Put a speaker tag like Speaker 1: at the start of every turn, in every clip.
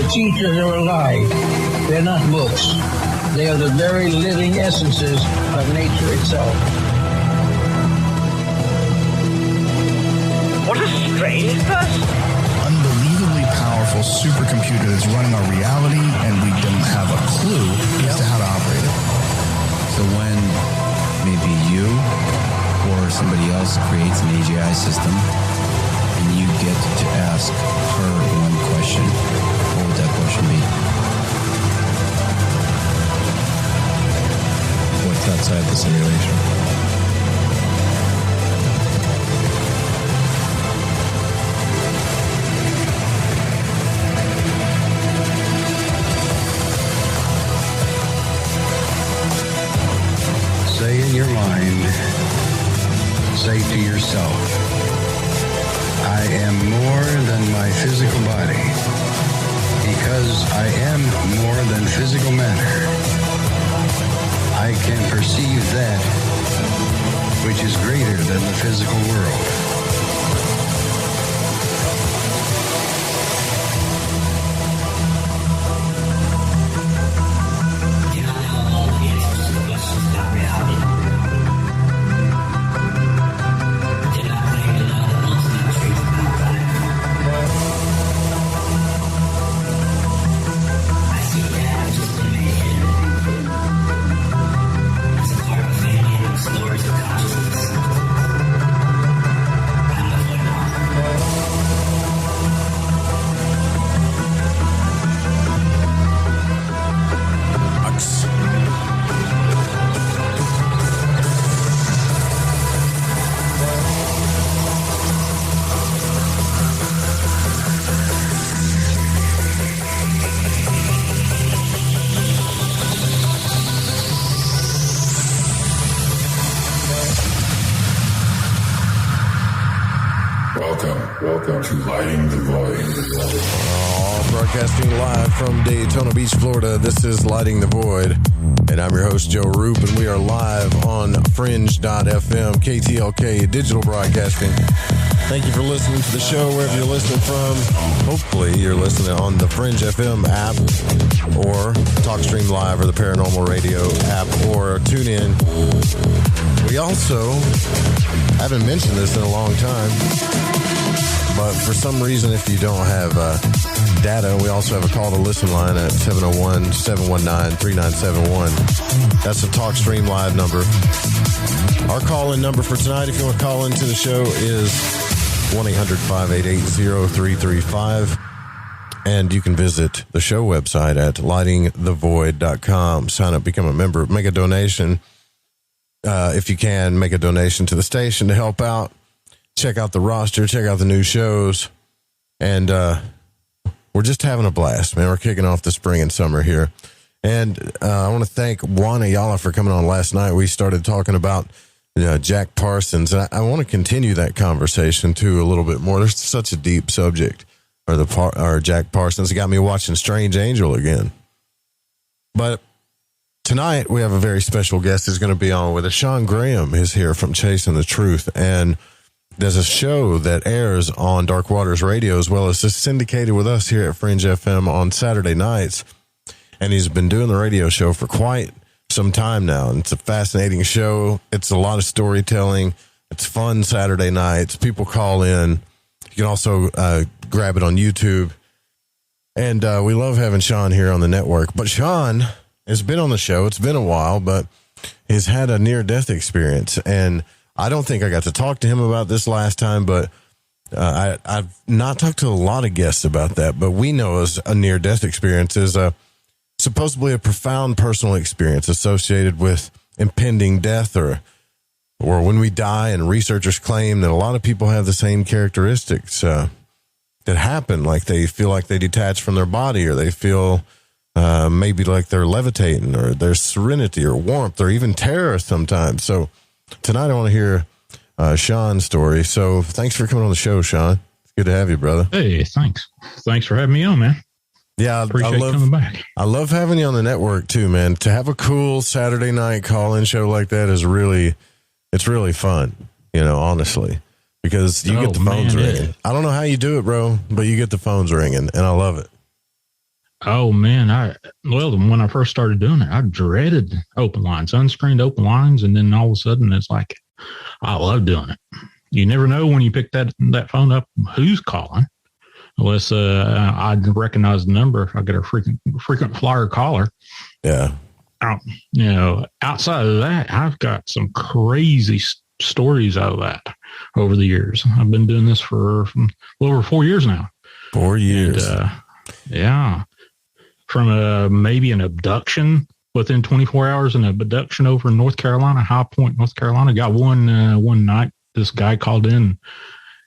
Speaker 1: teachers are alive. They're not books. They are the very living essences of nature itself.
Speaker 2: What a strange person.
Speaker 3: Unbelievably powerful supercomputer that's running our reality, and we don't have a clue as to how to operate it.
Speaker 4: So when maybe you or somebody else creates an AGI system and you get to ask her one question, what would that question be?
Speaker 5: What's outside the simulation?
Speaker 6: Say in your mind, say to yourself, I am more than my physical body, because I am more than physical matter. I can perceive that which is greater than the physical world.
Speaker 7: Welcome to Lighting the Void.
Speaker 5: Broadcasting live from Daytona Beach, Florida. This is Lighting the Void, and I'm your host, Joe Rupe, and we are live on Fringe.fm, KTLK, digital broadcasting. Thank you for listening to the show wherever you're listening from. Hopefully you're listening on the Fringe FM app or TalkStream Live or the Paranormal Radio app or TuneIn. We also haven't mentioned this in a long time, but for some reason, if you don't have data, we also have a call to listen line at 701-719-3971. That's the TalkStream Live number. Our call-in number for tonight, if you want to call into the show, is 1-800-588-0335. And you can visit the show website at lightingthevoid.com. Sign up, become a member, make a donation. If you can, make a donation to the station to help out. Check out the roster, check out the new shows. And we're just having a blast, man. We're kicking off the spring and summer here. And I want to thank Juan Ayala for coming on last night. We started talking about Jack Parsons. And I want to continue that conversation, too, a little bit more. There's such a deep subject, or Jack Parsons. It got me watching Strange Angel again. But tonight, we have a very special guest who's going to be on with us. Shawn Graham is here from Chasing the Truth. And there's a show that airs on Dark Waters Radio, as well as is syndicated with us here at Fringe FM on Saturday nights. And he's been doing the radio show for quite some time now. And it's a fascinating show. It's a lot of storytelling. It's fun Saturday nights. People call in. You can also grab it on YouTube. And we love having Shawn here on the network. But Shawn has been on the show. It's been a while, but he's had a near-death experience. And I don't think I got to talk to him about this last time, but I've not talked to a lot of guests about that. But we know as a near-death experience is supposedly a profound personal experience associated with impending death or when we die, and researchers claim that a lot of people have the same characteristics that happen, like they feel like they detach from their body, or they feel maybe like they're levitating, or there's serenity or warmth or even terror sometimes. So tonight I want to hear Shawn's story. So thanks for coming on the show, Shawn. It's good to have you, brother.
Speaker 8: Hey, thanks. Thanks for having me on, man.
Speaker 5: Yeah,
Speaker 8: Appreciate coming back.
Speaker 5: I love having you on the network too, man. To have a cool Saturday night call-in show like that is it's really fun, honestly, because you get the phones ringing. I don't know how you do it, bro, but you get the phones ringing, and I love it.
Speaker 8: Oh man, when I first started doing it, I dreaded open lines, unscreened open lines, and then all of a sudden it's like I love doing it. You never know when you pick that phone up who's calling, unless I recognize the number if I get a frequent flyer caller.
Speaker 5: Yeah.
Speaker 8: Outside of that, I've got some crazy stories out of that over the years. I've been doing this for over 4 years now.
Speaker 5: 4 years.
Speaker 8: And, yeah. From maybe an abduction within 24 hours, an abduction over in North Carolina, High Point, North Carolina. Got one night, this guy called in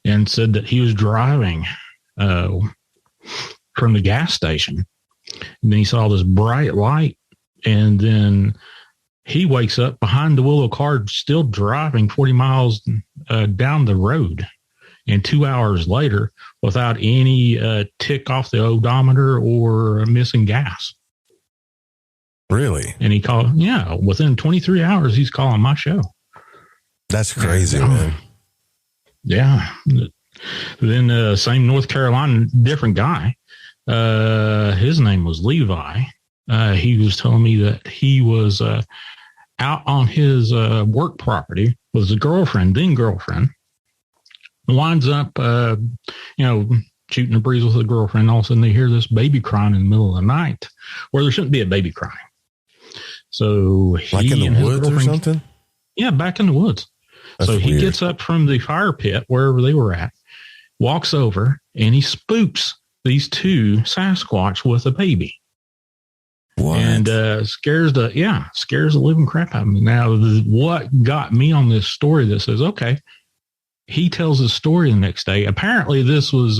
Speaker 8: and said that he was driving from the gas station. And then he saw this bright light. And then he wakes up behind the wheel of a car, still driving 40 miles down the road. And 2 hours later, without any tick off the odometer or missing gas.
Speaker 5: Really?
Speaker 8: And he called, within 23 hours, he's calling my show.
Speaker 5: That's crazy, man.
Speaker 8: Yeah. Then same North Carolina, different guy. His name was Levi. He was telling me that he was out on his work property with his girlfriend, winds up, shooting the breeze with a girlfriend. All of a sudden they hear this baby crying in the middle of the night where there shouldn't be a baby crying. So
Speaker 5: like in the woods or something?
Speaker 8: Yeah, back in the woods. That's so he weird. Gets up from the fire pit, wherever they were at, walks over, and he spooks these two Sasquatch with a baby. What? And scares the living crap out of me. Now, what got me on this story that says, okay, he tells his story the next day. Apparently, this was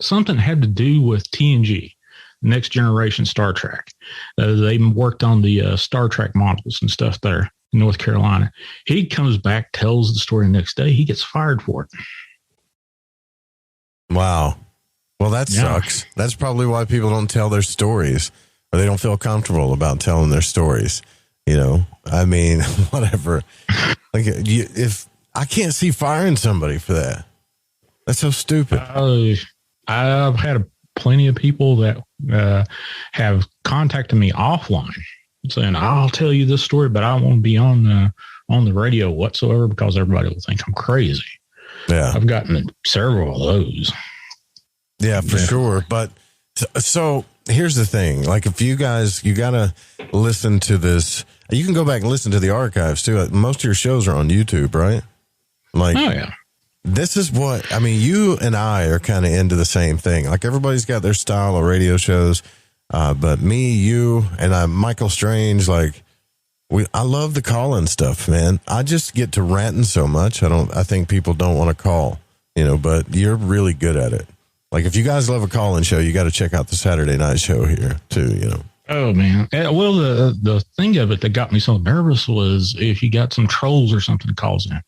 Speaker 8: something had to do with TNG, Next Generation Star Trek. They worked on the Star Trek models and stuff there in North Carolina. He comes back, tells the story the next day. He gets fired for it.
Speaker 5: Wow. Well, that sucks. That's probably why people don't tell their stories, or they don't feel comfortable about telling their stories. I mean, whatever. Like, if I can't see firing somebody for that, that's so stupid.
Speaker 8: I've had plenty of people that have contacted me offline saying, "I'll tell you this story, but I won't be on the radio whatsoever because everybody will think I'm crazy."
Speaker 5: Yeah,
Speaker 8: I've gotten several of those.
Speaker 5: Yeah, for sure. But so here's the thing. Like, if you got to listen to this, you can go back and listen to the archives too. Most of your shows are on YouTube, right? Like,
Speaker 8: oh yeah.
Speaker 5: This is what, I mean, you and I are kind of into the same thing. Like, everybody's got their style of radio shows. But me, you, and Michael Strange, like, I love the call-in stuff, man. I just get to ranting so much. I think people don't want to call, but you're really good at it. Like, if you guys love a call-in show, you got to check out the Saturday night show here too,
Speaker 8: Oh man. Well, the thing of it that got me so nervous was if you got some trolls or something calls in.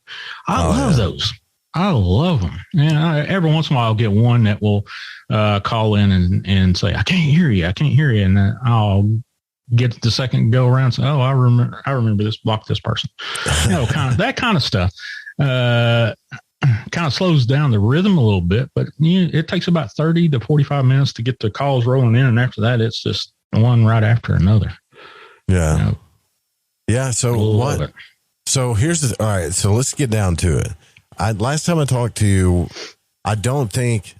Speaker 8: I love those. I love them. And every once in a while I'll get one that will call in and say, I can't hear you. And I'll get the second go around and say, oh, I remember this, block this person. That kind of stuff. Kind of slows down the rhythm a little bit, but it takes about 30 to 45 minutes to get the calls rolling in. And after that, it's just one right after another.
Speaker 5: Yeah. Yeah. So what? So here's all right. So let's get down to it. Last time I talked to you, I don't think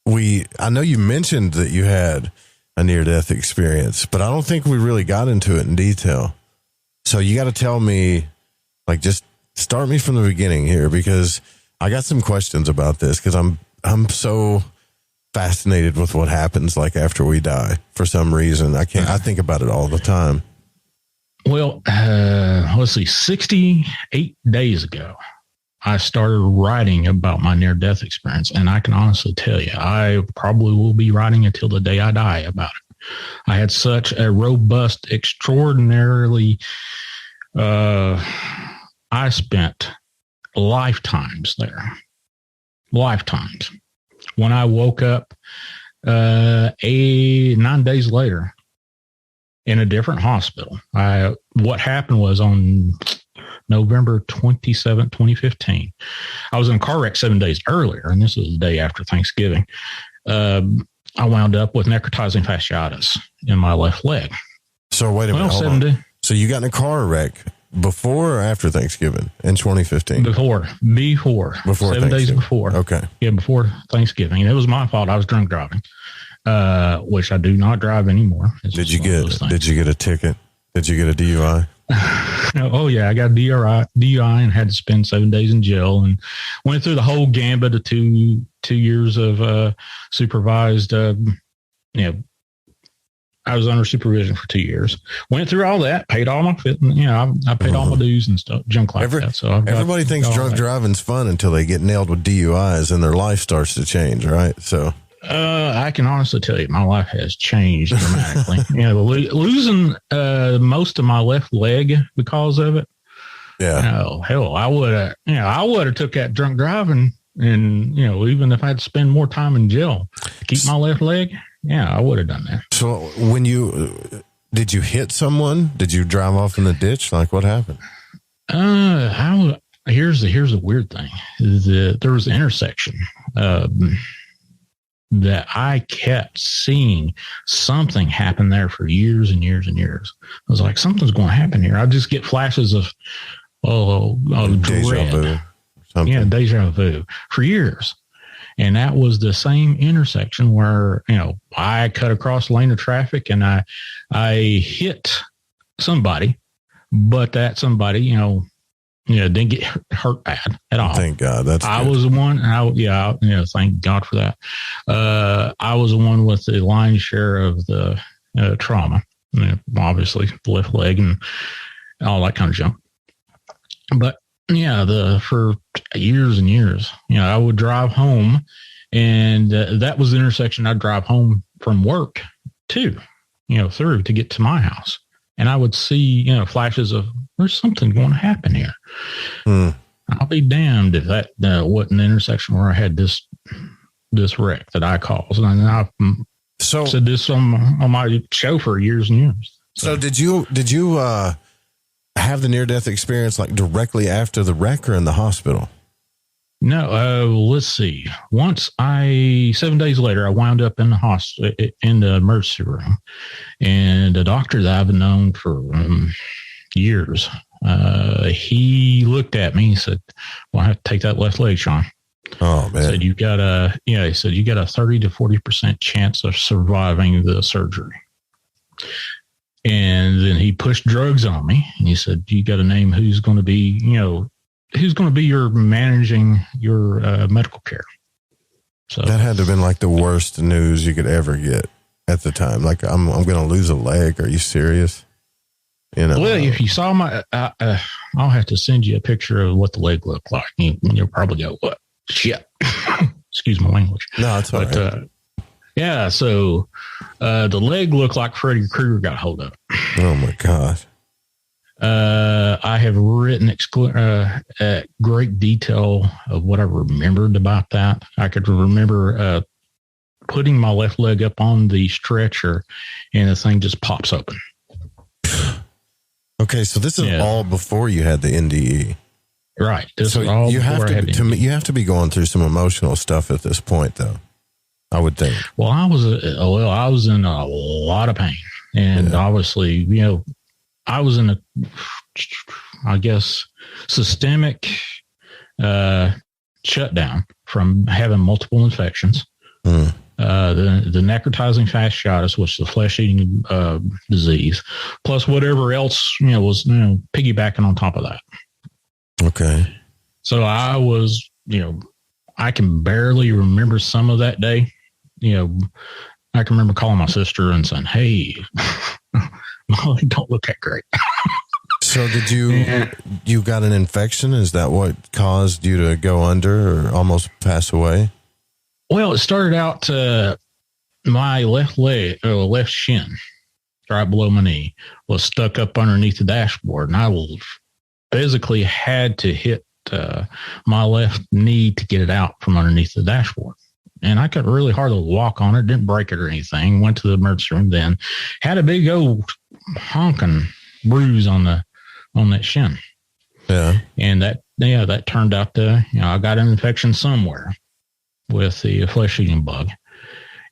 Speaker 5: I know you mentioned that you had a near-death experience, but I don't think we really got into it in detail. So you got to tell me, like, just start me from the beginning here, because I got some questions about this, because I'm so fascinated with what happens, like, after we die for some reason. I think about it all the time.
Speaker 8: Well, let's see, 68 days ago, I started writing about my near-death experience, and I can honestly tell you, I probably will be writing until the day I die about it. I had such a robust, extraordinarily, I spent lifetimes there. Lifetimes. When I woke up 9 days later in a different hospital, what happened was on November 27th, 2015. I was in a car wreck 7 days earlier, and this was the day after Thanksgiving. I wound up with necrotizing fasciitis in my left leg.
Speaker 5: So wait a minute. Hold on. So you got in a car wreck before or after Thanksgiving in 2015?
Speaker 8: Before 7 days before.
Speaker 5: Okay.
Speaker 8: Yeah, before Thanksgiving. And it was my fault. I was drunk driving, which I do not drive anymore.
Speaker 5: Did you get a ticket? Did you get a DUI?
Speaker 8: Oh yeah, I got a DUI and had to spend 7 days in jail, and went through the whole gambit of two years of supervised. I was under supervision for 2 years. Went through all that, paid all my I paid all my dues and stuff, junk like that. So
Speaker 5: everybody thinks drunk driving's fun until they get nailed with DUIs and their life starts to change, right? So.
Speaker 8: I can honestly tell you, my life has changed dramatically. Losing most of my left leg because of it.
Speaker 5: Yeah.
Speaker 8: Hell, I would have took that drunk driving, and even if I had to spend more time in jail to keep my left leg, I would have done that.
Speaker 5: So when did you hit someone? Did you drive off in the ditch? Like what happened?
Speaker 8: Here's the weird thing: there was an intersection. That I kept seeing something happen there for years and years and years. I was like, something's going to happen here. I just get flashes of
Speaker 5: deja vu.
Speaker 8: Yeah, deja vu for years. And that was the same intersection where, I cut across the lane of traffic and I hit somebody, but that somebody, didn't get hurt bad at all.
Speaker 5: Thank God.
Speaker 8: I was the one. Thank God for that. I was the one with the lion's share of the trauma. Obviously, the left leg and all that kind of junk. But for years and years, I would drive home, and that was the intersection I'd drive home from work through to get to my house. And I would see, flashes of there's something going to happen here. I'll be damned if that wasn't the intersection where I had this wreck that I caused. And I said this on my show for years and years.
Speaker 5: So did you have the near-death experience like directly after the wreck or in the hospital?
Speaker 8: No, let's see. 7 days later, I wound up in the hospital, in the emergency room, and a doctor that I've known for years, he looked at me and said, "Well, I have to take that left leg, Shawn."
Speaker 5: Oh man!
Speaker 8: He said, he said, you got a 30 to 40% chance of surviving the surgery. And then he pushed drugs on me, and he said, "You got to name who's going to be, who's going to be your managing your medical care." So
Speaker 5: that had to have been like the worst news you could ever get at the time. Like, I'm going to lose a leg. Are you serious? Well,
Speaker 8: if you saw my, I'll have to send you a picture of what the leg looked like. You'll probably go, "What shit?" Excuse my language.
Speaker 5: No, it's all right.
Speaker 8: So the leg looked like Freddy Krueger got hold of it.
Speaker 5: Oh my God.
Speaker 8: I have written great detail of what I remembered about that. I could remember putting my left leg up on the stretcher, and the thing just pops open.
Speaker 5: Okay, so this is all before you had the NDE,
Speaker 8: right?
Speaker 5: So you have to be going through some emotional stuff at this point, though. I would think. Well,
Speaker 8: I was in a lot of pain, and obviously, I was in systemic shutdown from having multiple infections. The necrotizing fasciitis, which is the flesh-eating disease, plus whatever else was piggybacking on top of that.
Speaker 5: Okay.
Speaker 8: So I was, I can barely remember some of that day. I can remember calling my sister and saying, "Hey, my leg don't look that great."
Speaker 5: So did you got an infection? Is that what caused you to go under or almost pass away?
Speaker 8: Well, it started out my left leg, left shin, right below my knee, was stuck up underneath the dashboard, and I physically had to hit my left knee to get it out from underneath the dashboard. And I could really hardly walk on it, didn't break it or anything. Went to the emergency room, then had a big old honking bruise on that shin.
Speaker 5: Yeah.
Speaker 8: And that turned out to, I got an infection somewhere with the flesh-eating bug.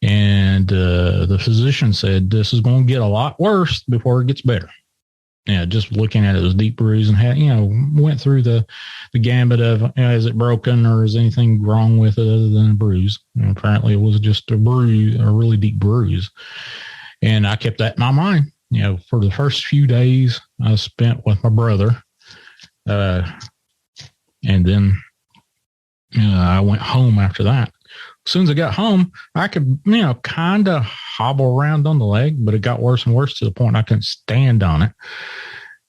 Speaker 8: And the physician said, this is going to get a lot worse before it gets better. Yeah, just looking at it, it was deep bruise and had, went through the gambit of, is it broken or is anything wrong with it other than a bruise? And apparently it was just a bruise, a really deep bruise. And I kept that in my mind. For the first few days I spent with my brother. And then I went home after that. As soon as I got home, I could, kind of hobble around on the leg, but it got worse and worse to the point I couldn't stand on it.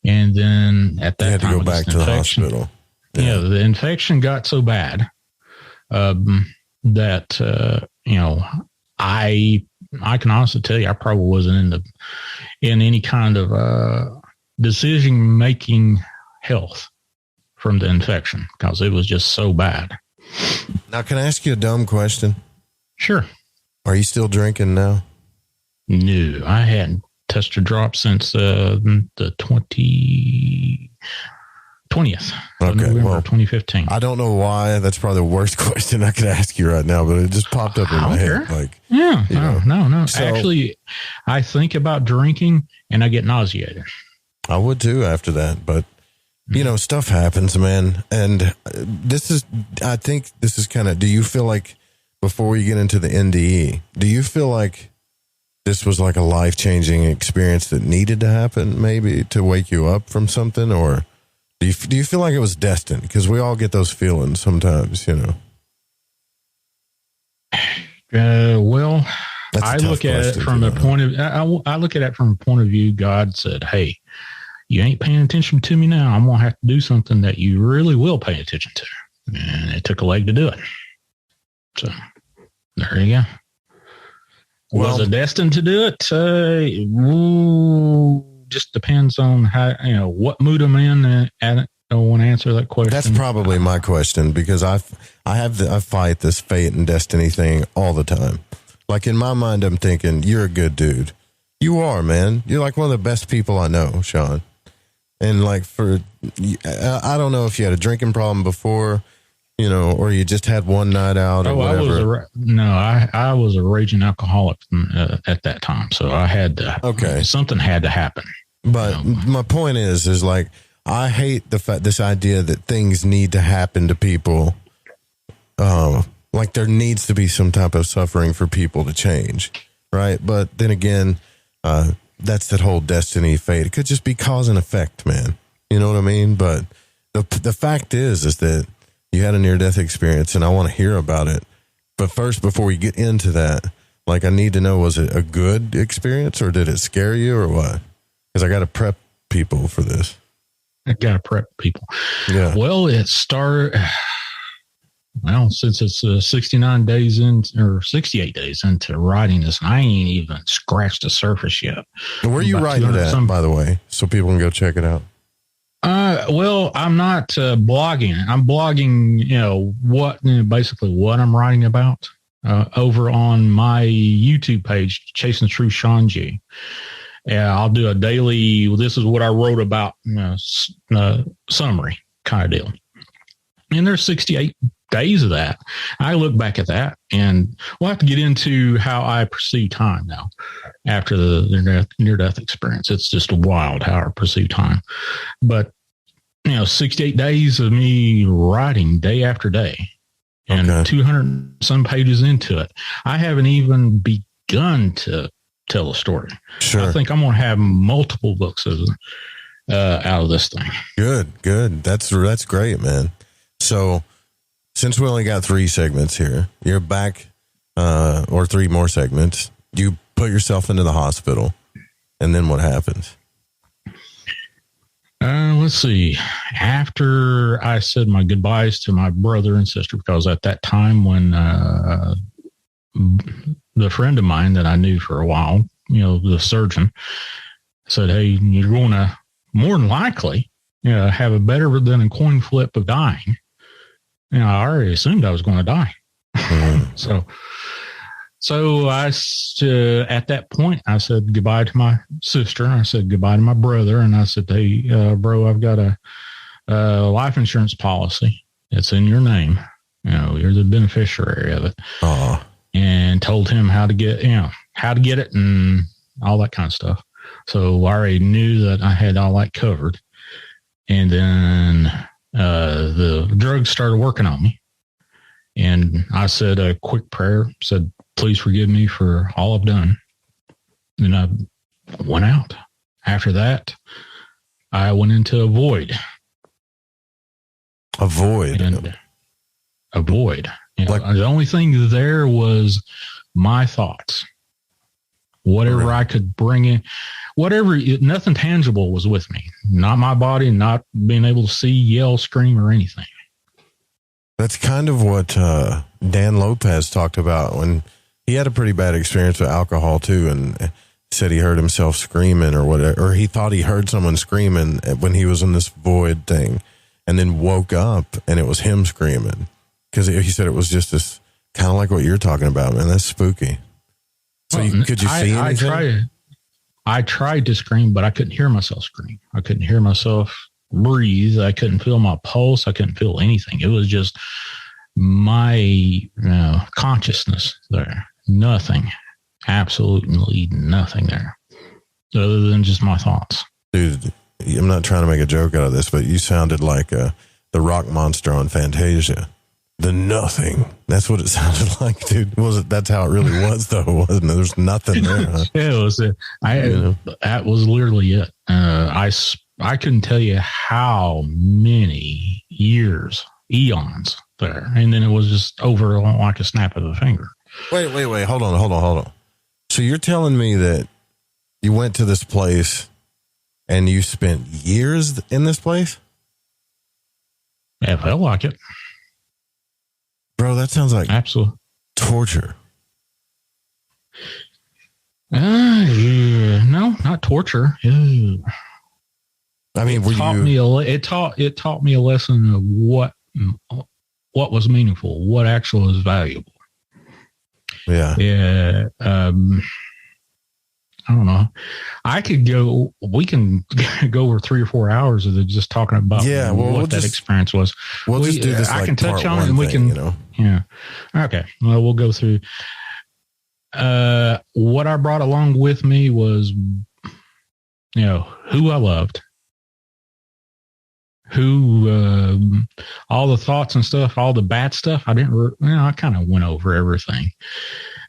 Speaker 8: And then at that time,
Speaker 5: you had to go back to the hospital.
Speaker 8: Yeah, the infection got so bad that I can honestly tell you, I probably wasn't in any kind of decision making health from the infection because it was just so bad.
Speaker 5: Now, can I ask you a dumb question?
Speaker 8: Sure.
Speaker 5: Are you still drinking now?
Speaker 8: No, I hadn't touched a drop since the 20th of November 2015.
Speaker 5: I don't know why. That's probably the worst question I could ask you right now, but it just popped up in my head.
Speaker 8: No. So, actually, I think about drinking and I get nauseated.
Speaker 5: I would too after that, but stuff happens, man. And I think this is kind of, do you feel like before we get into the NDE, do you feel like this was like a life-changing experience that needed to happen maybe to wake you up from something? Or do you feel like it was destined? Because we all get those feelings sometimes,
Speaker 8: Well, I look at it from the point of, I look at it from a point of view, God said, hey, you ain't paying attention to me now. I'm going to have to do something that you really will pay attention to. And it took a leg to do it. So there you go. Was it destined to do it? Just depends on how, what mood I'm in. I don't want to answer that question.
Speaker 5: That's probably my question because I fight this fate and destiny thing all the time. Like in my mind, I'm thinking, you're a good dude. You are, man. You're like one of the best people I know, Shawn. And like I don't know if you had a drinking problem before, or you just had one night out or whatever.
Speaker 8: I was a raging alcoholic at that time. So I had to, something had to happen.
Speaker 5: But my point is like, I hate this idea that things need to happen to people. Like there needs to be some type of suffering for people to change. Right. But then again, that's that whole destiny fate. It could just be cause and effect, man. You know what I mean? But the fact is that you had a near-death experience, and I want to hear about it. But first, before we get into that, like I need to know, was it a good experience, or did it scare you, or what? Because I got to prep people for this. Yeah.
Speaker 8: Well, it started... Well, since it's 69 days in or 68 days into writing this, I ain't even scratched the surface yet.
Speaker 5: Where are you writing it at, by the way, so people can go check it out?
Speaker 8: Well, I'm not blogging. I'm blogging, basically what I'm writing about over on my YouTube page, Chasing the Truth, Shawn G. Yeah, I'll do a daily, this is what I wrote about, summary kind of deal. And there's 68 days of that. I look back at that, and we'll have to get into how I perceive time now after the near-death experience. It's just wild how I perceive time. But, 68 days of me writing day after day and 200 some pages into it. I haven't even begun to tell a story.
Speaker 5: Sure.
Speaker 8: I think I'm going to have multiple books out of this thing.
Speaker 5: Good. That's great, man. So, since we only got 3 segments here, you're back, or 3 more segments. You put yourself into the hospital, and then what happens?
Speaker 8: Let's see. After I said my goodbyes to my brother and sister, because at that time when the friend of mine that I knew for a while, the surgeon, said, hey, you're going to more than likely have a better than a coin flip of dying. I already assumed I was going to die. So I, at that point, I said goodbye to my sister. I said goodbye to my brother. And I said, hey, bro, I've got a life insurance policy. It's in your name. You're the beneficiary of it. and told him how to get it and all that kind of stuff. So I already knew that I had all that covered. And then the drugs started working on me. And I said a quick prayer, said, please forgive me for all I've done. And I went out. After that, I went into a void.
Speaker 5: A void?
Speaker 8: And a void.
Speaker 5: Like,
Speaker 8: the only thing there was my thoughts. Whatever I could bring in, nothing tangible was with me. Not my body, not being able to see, yell, scream, or anything.
Speaker 5: That's kind of what Dan Lopez talked about when he had a pretty bad experience with alcohol too, and said he heard himself screaming or whatever, or he thought he heard someone screaming when he was in this void thing, and then woke up and it was him screaming, because he said it was just this kind of like what you're talking about, man. That's spooky. So could you see anything?
Speaker 8: I tried to scream, but I couldn't hear myself scream. I couldn't hear myself breathe. I couldn't feel my pulse. I couldn't feel anything. It was just my consciousness there. Nothing. Absolutely nothing there other than just my thoughts.
Speaker 5: Dude, I'm not trying to make a joke out of this, but you sounded like the rock monster on Fantasia. The nothing. That's what it sounded like, dude. That's how it really was, though, wasn't it? There's nothing there. Huh?
Speaker 8: It was. That was literally it. I couldn't tell you how many years, eons there, and then it was just over like a snap of a finger.
Speaker 5: Wait. Hold on. So you're telling me that you went to this place and you spent years in this place?
Speaker 8: Yeah, it felt like it.
Speaker 5: Bro, that sounds like
Speaker 8: absolute
Speaker 5: torture.
Speaker 8: No, not torture. I mean, it taught me a lesson of what was meaningful, what actually was valuable. Yeah. I don't know. We can go over 3 or 4 hours of just talking about what that experience was.
Speaker 5: We'll just do this.
Speaker 8: I
Speaker 5: like
Speaker 8: can touch on it, and we can,
Speaker 5: Yeah.
Speaker 8: Okay. Well, we'll go through. What I brought along with me was, who I loved, all the thoughts and stuff, all the bad stuff. I kind of went over everything,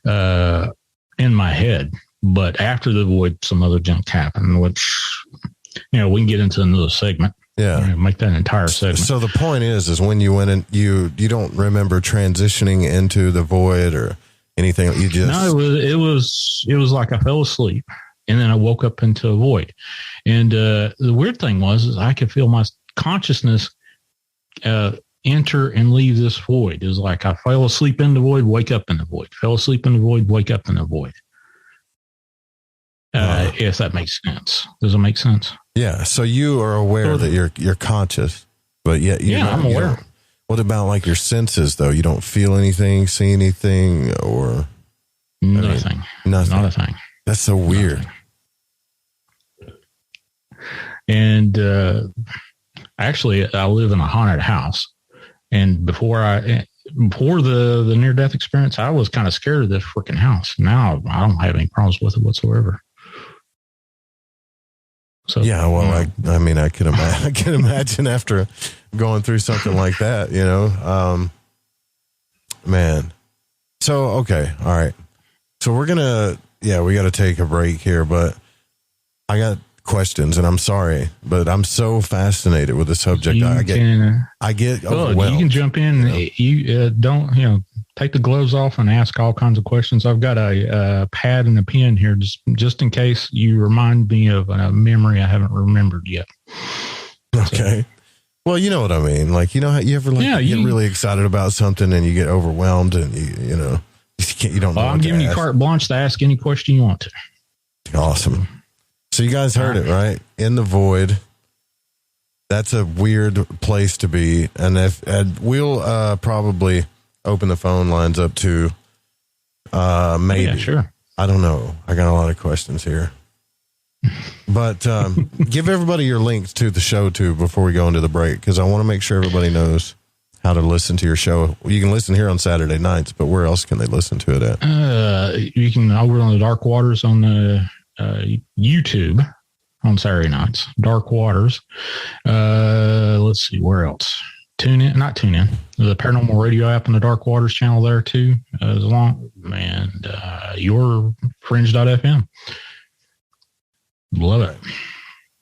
Speaker 8: in my head. But after the void, some other junk happened, which, we can get into another segment.
Speaker 5: Yeah.
Speaker 8: Make that entire segment.
Speaker 5: So the point is when you went in, you don't remember transitioning into the void or anything. You just.
Speaker 8: No, it was like I fell asleep and then I woke up into a void. And the weird thing was I could feel my consciousness enter and leave this void. It was like I fell asleep in the void, wake up in the void, fell asleep in the void, wake up in the void. If that makes sense. Does it make sense?
Speaker 5: Yeah. So you are aware that you're conscious, but yet
Speaker 8: I'm aware.
Speaker 5: What about like your senses though? You don't feel anything, see anything, or
Speaker 8: nothing.
Speaker 5: Nothing.
Speaker 8: Not a thing.
Speaker 5: That's so weird.
Speaker 8: Nothing. And actually, I live in a haunted house, and before the near-death experience, I was kind of scared of this freaking house. Now I don't have any problems with it whatsoever. So
Speaker 5: yeah, well, I can imagine after going through something like that, man. So okay, all right. So we got to take a break here, but I got questions, and I'm sorry, but I'm so fascinated with the subject. I get overwhelmed.
Speaker 8: You can jump in. You don't, take the gloves off and ask all kinds of questions. I've got a pad and a pen here, just in case you remind me of a memory I haven't remembered yet.
Speaker 5: Okay. Well, you know what I mean. Like, how you ever get really excited about something and you get overwhelmed and you don't know.
Speaker 8: I'm giving you carte blanche to ask any question you want to.
Speaker 5: Awesome. So you guys heard it, right? In the void. That's a weird place to be. And we'll probably open the phone lines up to maybe.
Speaker 8: Yeah, sure.
Speaker 5: I don't know. I got a lot of questions here. But give everybody your links to the show too before we go into the break, because I want to make sure everybody knows how to listen to your show? You can listen here on Saturday nights, but where else can they listen to it at?
Speaker 8: You can over on the Dark Waters on the YouTube on Saturday nights. Dark Waters. Let's see, where else? Not tune in. The Paranormal Radio app on the Dark Waters channel there too. And your fringe.fm. Love it.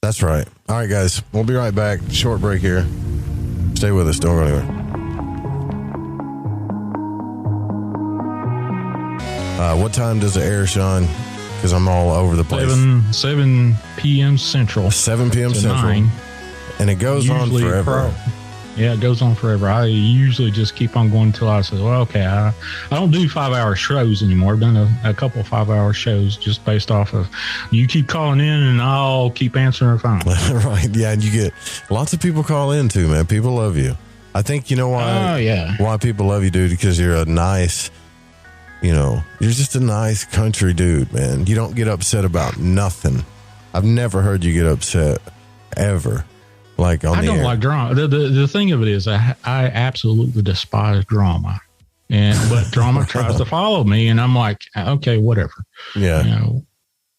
Speaker 5: That's right. All right, guys. We'll be right back. Short break here. Stay with us. Don't go anywhere. What time does it air, Shawn? Because I'm all over the place.
Speaker 8: 7 p.m. Central.
Speaker 5: 7 p.m. Central.
Speaker 8: 9.
Speaker 5: And it goes on forever.
Speaker 8: Yeah, it goes on forever. I usually just keep on going until I say, well, okay, I don't do 5-hour shows anymore. I've done a couple of 5-hour shows just based off of you keep calling in and I'll keep answering the phone.
Speaker 5: Right. Yeah. And you get lots of people call in too, man. People love you. I think you know why.
Speaker 8: Oh, yeah.
Speaker 5: Why people love you, dude, because you're a nice, you're just a nice country dude, man. You don't get upset about nothing. I've never heard you get upset ever. Like on
Speaker 8: I don't like drama. The thing of it is, I absolutely despise drama, but drama tries to follow me, and I'm like, okay, whatever.
Speaker 5: Yeah,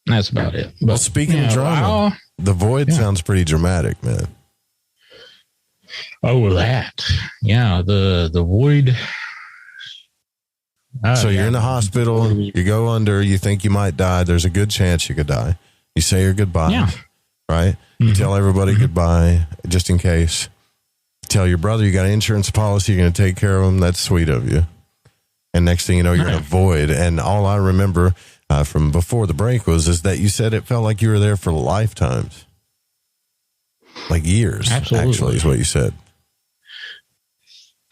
Speaker 8: that's about it. But,
Speaker 5: well, speaking of drama, the Void sounds pretty dramatic, man.
Speaker 8: Oh, that, the Void.
Speaker 5: So you're in the hospital, you go under, you think you might die. There's a good chance you could die. You say your goodbye.
Speaker 8: Yeah.
Speaker 5: Right? You tell everybody goodbye just in case. Tell your brother you got an insurance policy, you're going to take care of him. That's sweet of you. And next thing you know, you're in a void. And all I remember from before the break is that you said it felt like you were there for lifetimes. Like years,
Speaker 8: Absolutely.
Speaker 5: Actually, is what you said.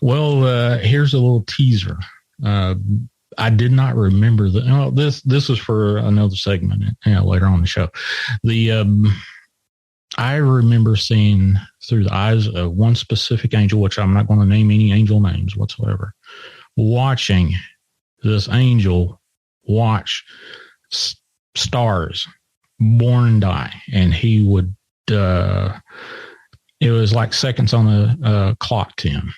Speaker 8: Well, here's a little teaser. I did not remember this is for another segment later on in the show. I remember seeing through the eyes of one specific angel, which I'm not going to name any angel names whatsoever, watching this angel watch stars born and die. And he would, it was like seconds on the clock to him.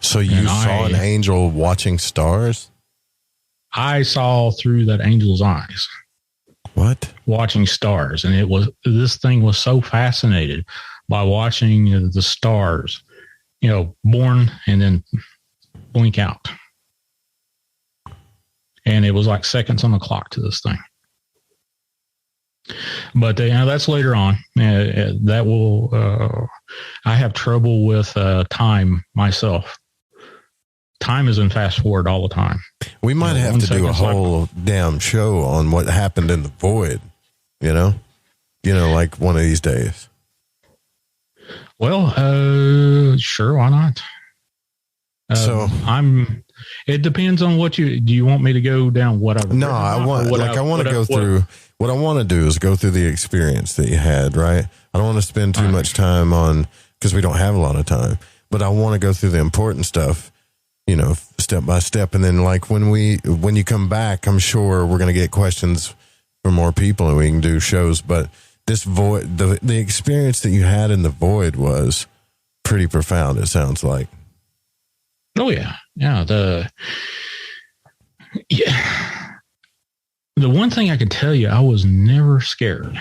Speaker 5: So you saw an angel watching stars?
Speaker 8: I saw through that angel's eyes.
Speaker 5: What?
Speaker 8: Watching stars. And this thing was so fascinated by watching the stars, born and then blink out. And it was like seconds on the clock to this thing. But that's later on. That will, I have trouble with time myself. Time is in fast forward all the time.
Speaker 5: We might have to do a whole damn show on what happened in the void, like one of these days.
Speaker 8: Well, sure. Why not? It depends on do you want me to go down whatever?
Speaker 5: No, I want to go through what I want to do is go through the experience that you had, right? I don't want to spend too much time on, because we don't have a lot of time, but I want to go through the important stuff, step by step. And then like when you come back, I'm sure we're going to get questions from more people and we can do shows. But this void, the experience that you had in the void was pretty profound. It sounds like.
Speaker 8: Oh yeah. Yeah. The one thing I can tell you, I was never scared.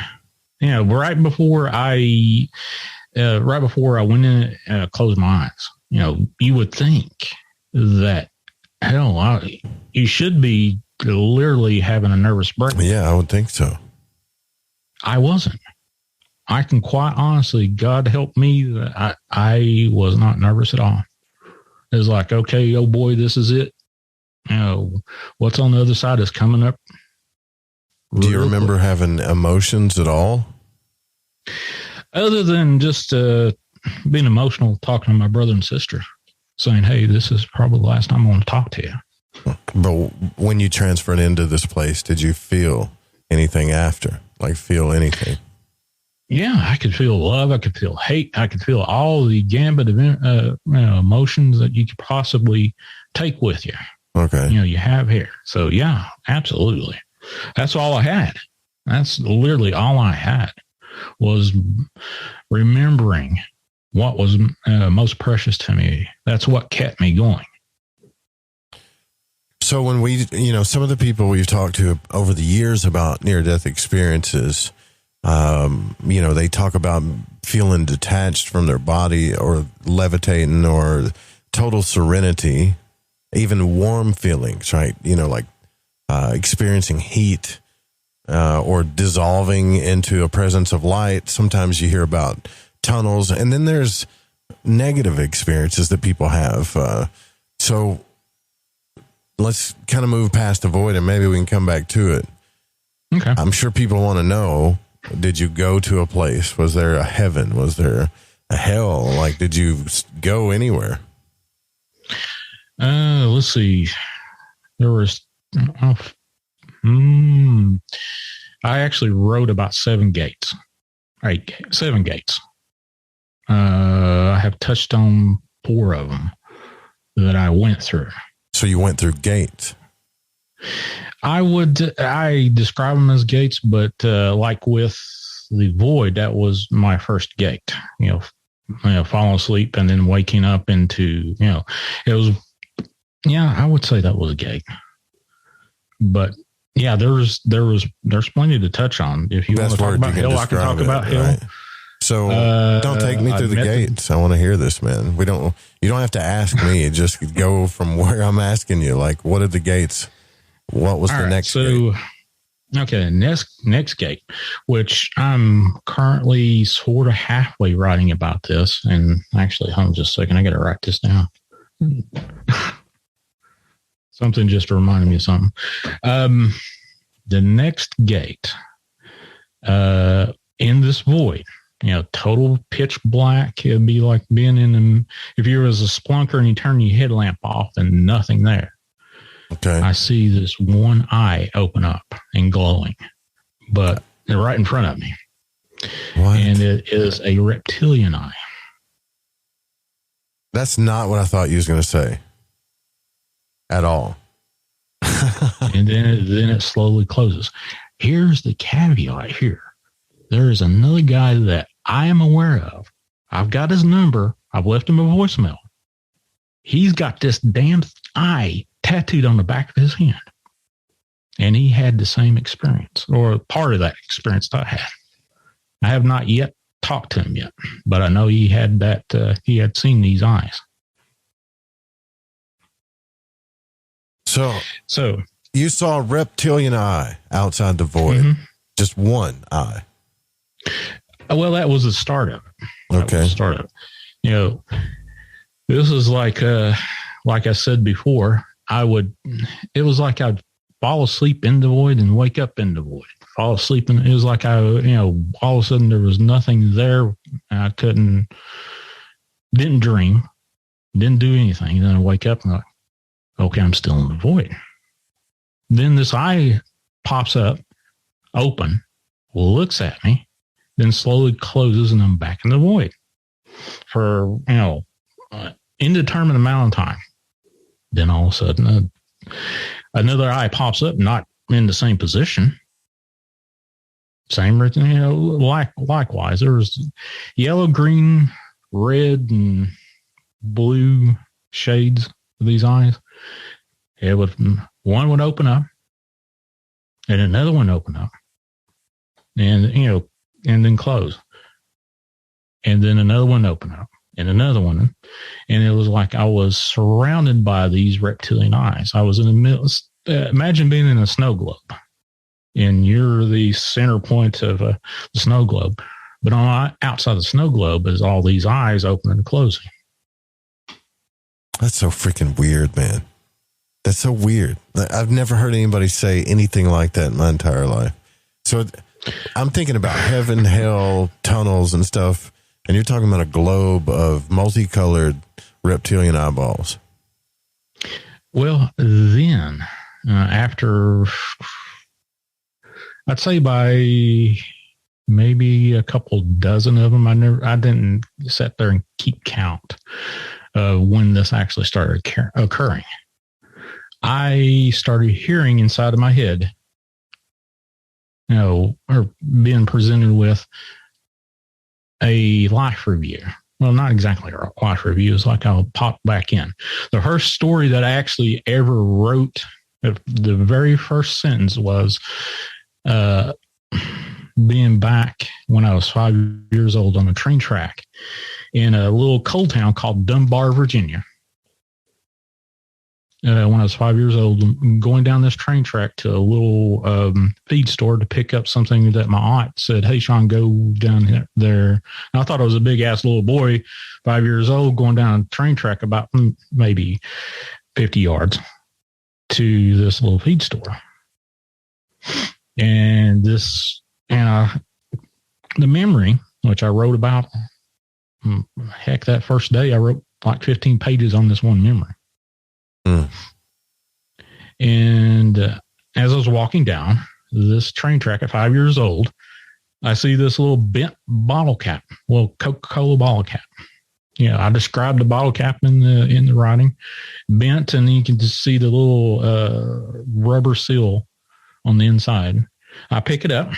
Speaker 8: Right before I went in, closed my eyes, you would think that, you should be literally having a nervous breakdown.
Speaker 5: Yeah, I would think so.
Speaker 8: I wasn't. I can quite honestly, God help me, I was not nervous at all. It was like, okay, oh boy, this is it. What's on the other side is coming up.
Speaker 5: Do you remember having emotions at all?
Speaker 8: Other than just being emotional, talking to my brother and sister, saying, hey, this is probably the last time I want to talk to you.
Speaker 5: But when you transferred into this place, did you feel anything after? Like feel anything?
Speaker 8: Yeah, I could feel love. I could feel hate. I could feel all the gambit of emotions that you could possibly take with you.
Speaker 5: Okay.
Speaker 8: You have here. So yeah, absolutely. That's all I had. That's literally all I had was remembering what was most precious to me. That's what kept me going.
Speaker 5: So when we, some of the people we've talked to over the years about near-death experiences, they talk about feeling detached from their body or levitating or total serenity, even warm feelings, right? Like experiencing heat or dissolving into a presence of light. Sometimes you hear about tunnels, and then there's negative experiences that people have. So let's kind of move past the void and maybe we can come back to it.
Speaker 8: Okay.
Speaker 5: I'm sure people want to know, did you go to a place? Was there a heaven? Was there a hell? Like, did you go anywhere?
Speaker 8: Let's see. There was, I actually wrote about 7 gates. 7 gates. I have touched on 4 of them that I went through.
Speaker 5: So you went through gates.
Speaker 8: I describe them as gates, but like with the void, that was my first gate. Falling asleep and then waking up into, it was. Yeah, I would say that was a gate. But yeah, there's plenty to touch on. If you want to talk about hell, I can talk about hell. Right.
Speaker 5: So don't take me through the gates. I want to hear this, man. You don't have to ask me. Just go from where I'm asking you. Like, what are the gates? What was the next gate?
Speaker 8: Okay, next gate, which I'm currently sort of halfway writing about this. And actually, hold on just a second. I got to write this down. Something just reminded me of something. The next gate in this void, total pitch black. It'd be like being if you were as a splunker and you turn your headlamp off and nothing there.
Speaker 5: Okay.
Speaker 8: I see this one eye open up and glowing, but they're right in front of me.
Speaker 5: What?
Speaker 8: And it is a reptilian eye.
Speaker 5: That's not what I thought you was going to say. At all.
Speaker 8: And then it slowly closes. Here's the caveat here. There is another guy that I am aware of. I've got his number. I've left him a voicemail. He's got this damn eye tattooed on the back of his hand. And he had the same experience, or part of that experience that I had. I have not yet talked to him yet, but I know he had that, he had seen these eyes. So
Speaker 5: you saw a reptilian eye outside the void. Mm-hmm. Just one eye.
Speaker 8: Well, that was the start of it.
Speaker 5: Okay.
Speaker 8: The start of it. This is like I said before, it was like I'd fall asleep in the void and wake up in the void. Fall asleep, and it was like all of a sudden there was nothing there. I didn't dream, didn't do anything. Then I wake up and I'm like, okay, I'm still in the void. Then this eye pops up, open, looks at me, then slowly closes, and I'm back in the void for, indeterminate amount of time. Then all of a sudden, another eye pops up, not in the same position. Same, likewise. There was yellow, green, red, and blue shades of these eyes. One would open up, and another one open up, and and then close, and then another one open up, and another one, and it was like I was surrounded by these reptilian eyes. I was in the middle. Imagine being in a snow globe, and you're the center point of the snow globe, but outside the snow globe is all these eyes opening and closing.
Speaker 5: That's so freaking weird, man. That's so weird. I've never heard anybody say anything like that in my entire life. So I'm thinking about heaven, hell, tunnels and stuff. And you're talking about a globe of multicolored reptilian eyeballs.
Speaker 8: Well, then after, I'd say by maybe a couple dozen of them, I didn't sit there and keep count when this actually started occurring. I started hearing inside of my head, or being presented with a life review, well, not exactly a life review. It's like I'll pop back in. The first story that I actually ever wrote, the very first sentence was being back when I was 5 years old on a train track in a little coal town called Dunbar, Virginia. When I was 5 years old, going down this train track to a little feed store to pick up something that my aunt said, "Hey, Shawn, go down there." And I thought I was a big ass little boy, 5 years old, going down a train track about maybe 50 yards to this little feed store. And the memory, which I wrote about, heck, that first day I wrote like 15 pages on this one memory. And as I was walking down this train track at 5 years old, I see this little bent bottle cap, little Coca-Cola bottle cap. I described the bottle cap in the writing, bent, and you can just see the little rubber seal on the inside. I pick it up,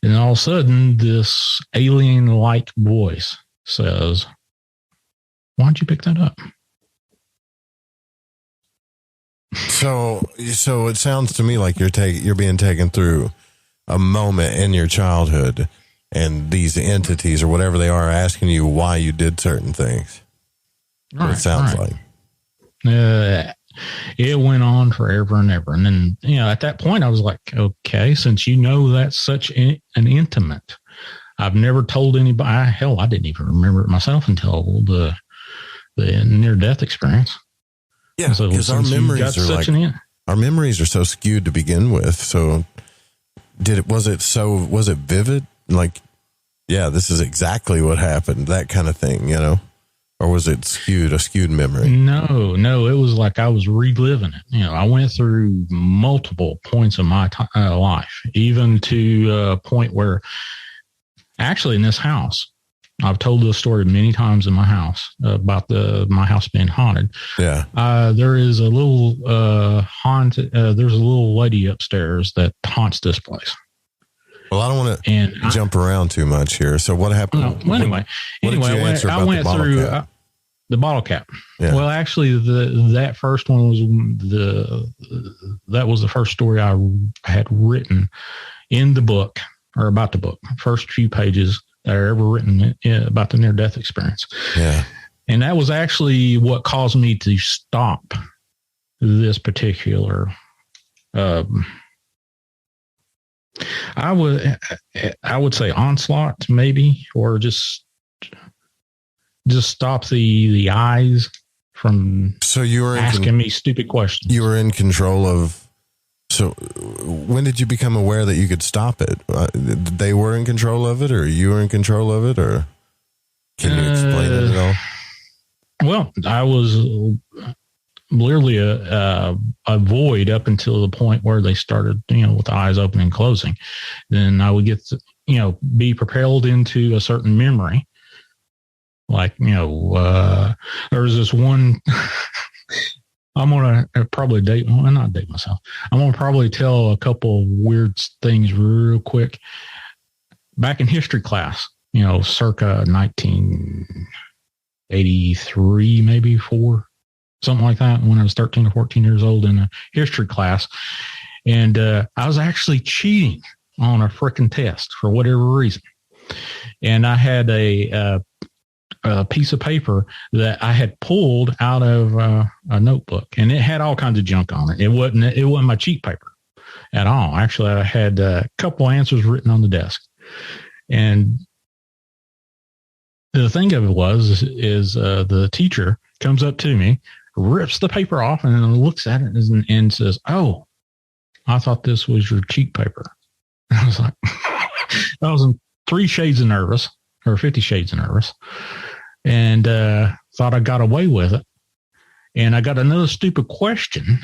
Speaker 8: and all of a sudden, this alien-like voice says, "Why'd you pick that up?"
Speaker 5: So it sounds to me like you're being taken through a moment in your childhood, and these entities or whatever they are asking you why you did certain things. Right, it sounds like.
Speaker 8: It went on forever and ever, and then at that point I was like, okay, since that's such an intimate, I've never told anybody. Hell, I didn't even remember it myself until the near-death experience.
Speaker 5: Yeah, because our memories are so skewed to begin with. So was it vivid? Like, yeah, this is exactly what happened, that kind of thing, or was it a skewed memory? No,
Speaker 8: it was like I was reliving it. I went through multiple points of my life, even to a point where actually in this house, I've told this story many times in my house about my house being haunted.
Speaker 5: Yeah.
Speaker 8: There is a little haunted. There's a little lady upstairs that haunts this place.
Speaker 5: Well, I don't want to jump around too much here. So what happened?
Speaker 8: Anyway, I went through the bottle cap.
Speaker 5: Yeah.
Speaker 8: Well, actually, that first one was that was the first story I had written in the book, or about the book. First few pages that are ever written about the near-death experience.
Speaker 5: Yeah.
Speaker 8: And that was actually what caused me to stop this particular, I would say onslaught, maybe, or just stop the eyes from asking me stupid questions.
Speaker 5: You were in control of. So when did you become aware that you could stop it? They were in control of it, or you were in control of it, or can you explain it at all?
Speaker 8: Well, I was literally a void up until the point where they started, with the eyes open and closing. Then I would get to, be propelled into a certain memory. Like, there was this one... I'm going to probably not date myself. I'm going to probably tell a couple of weird things real quick. Back in history class, circa 1983, maybe 4, something like that, when I was 13 or 14 years old in a history class. And I was actually cheating on a freaking test for whatever reason. And I had a piece of paper that I had pulled out of a notebook, and it had all kinds of junk on it. It wasn't my cheat paper at all. Actually, I had a couple answers written on the desk, and the thing of it is the teacher comes up to me, rips the paper off, and then looks at it and says, "Oh, I thought this was your cheat paper." I was like, I was in 3 shades of nervous, or 50 shades of nervous. And thought I got away with it. And I got another stupid question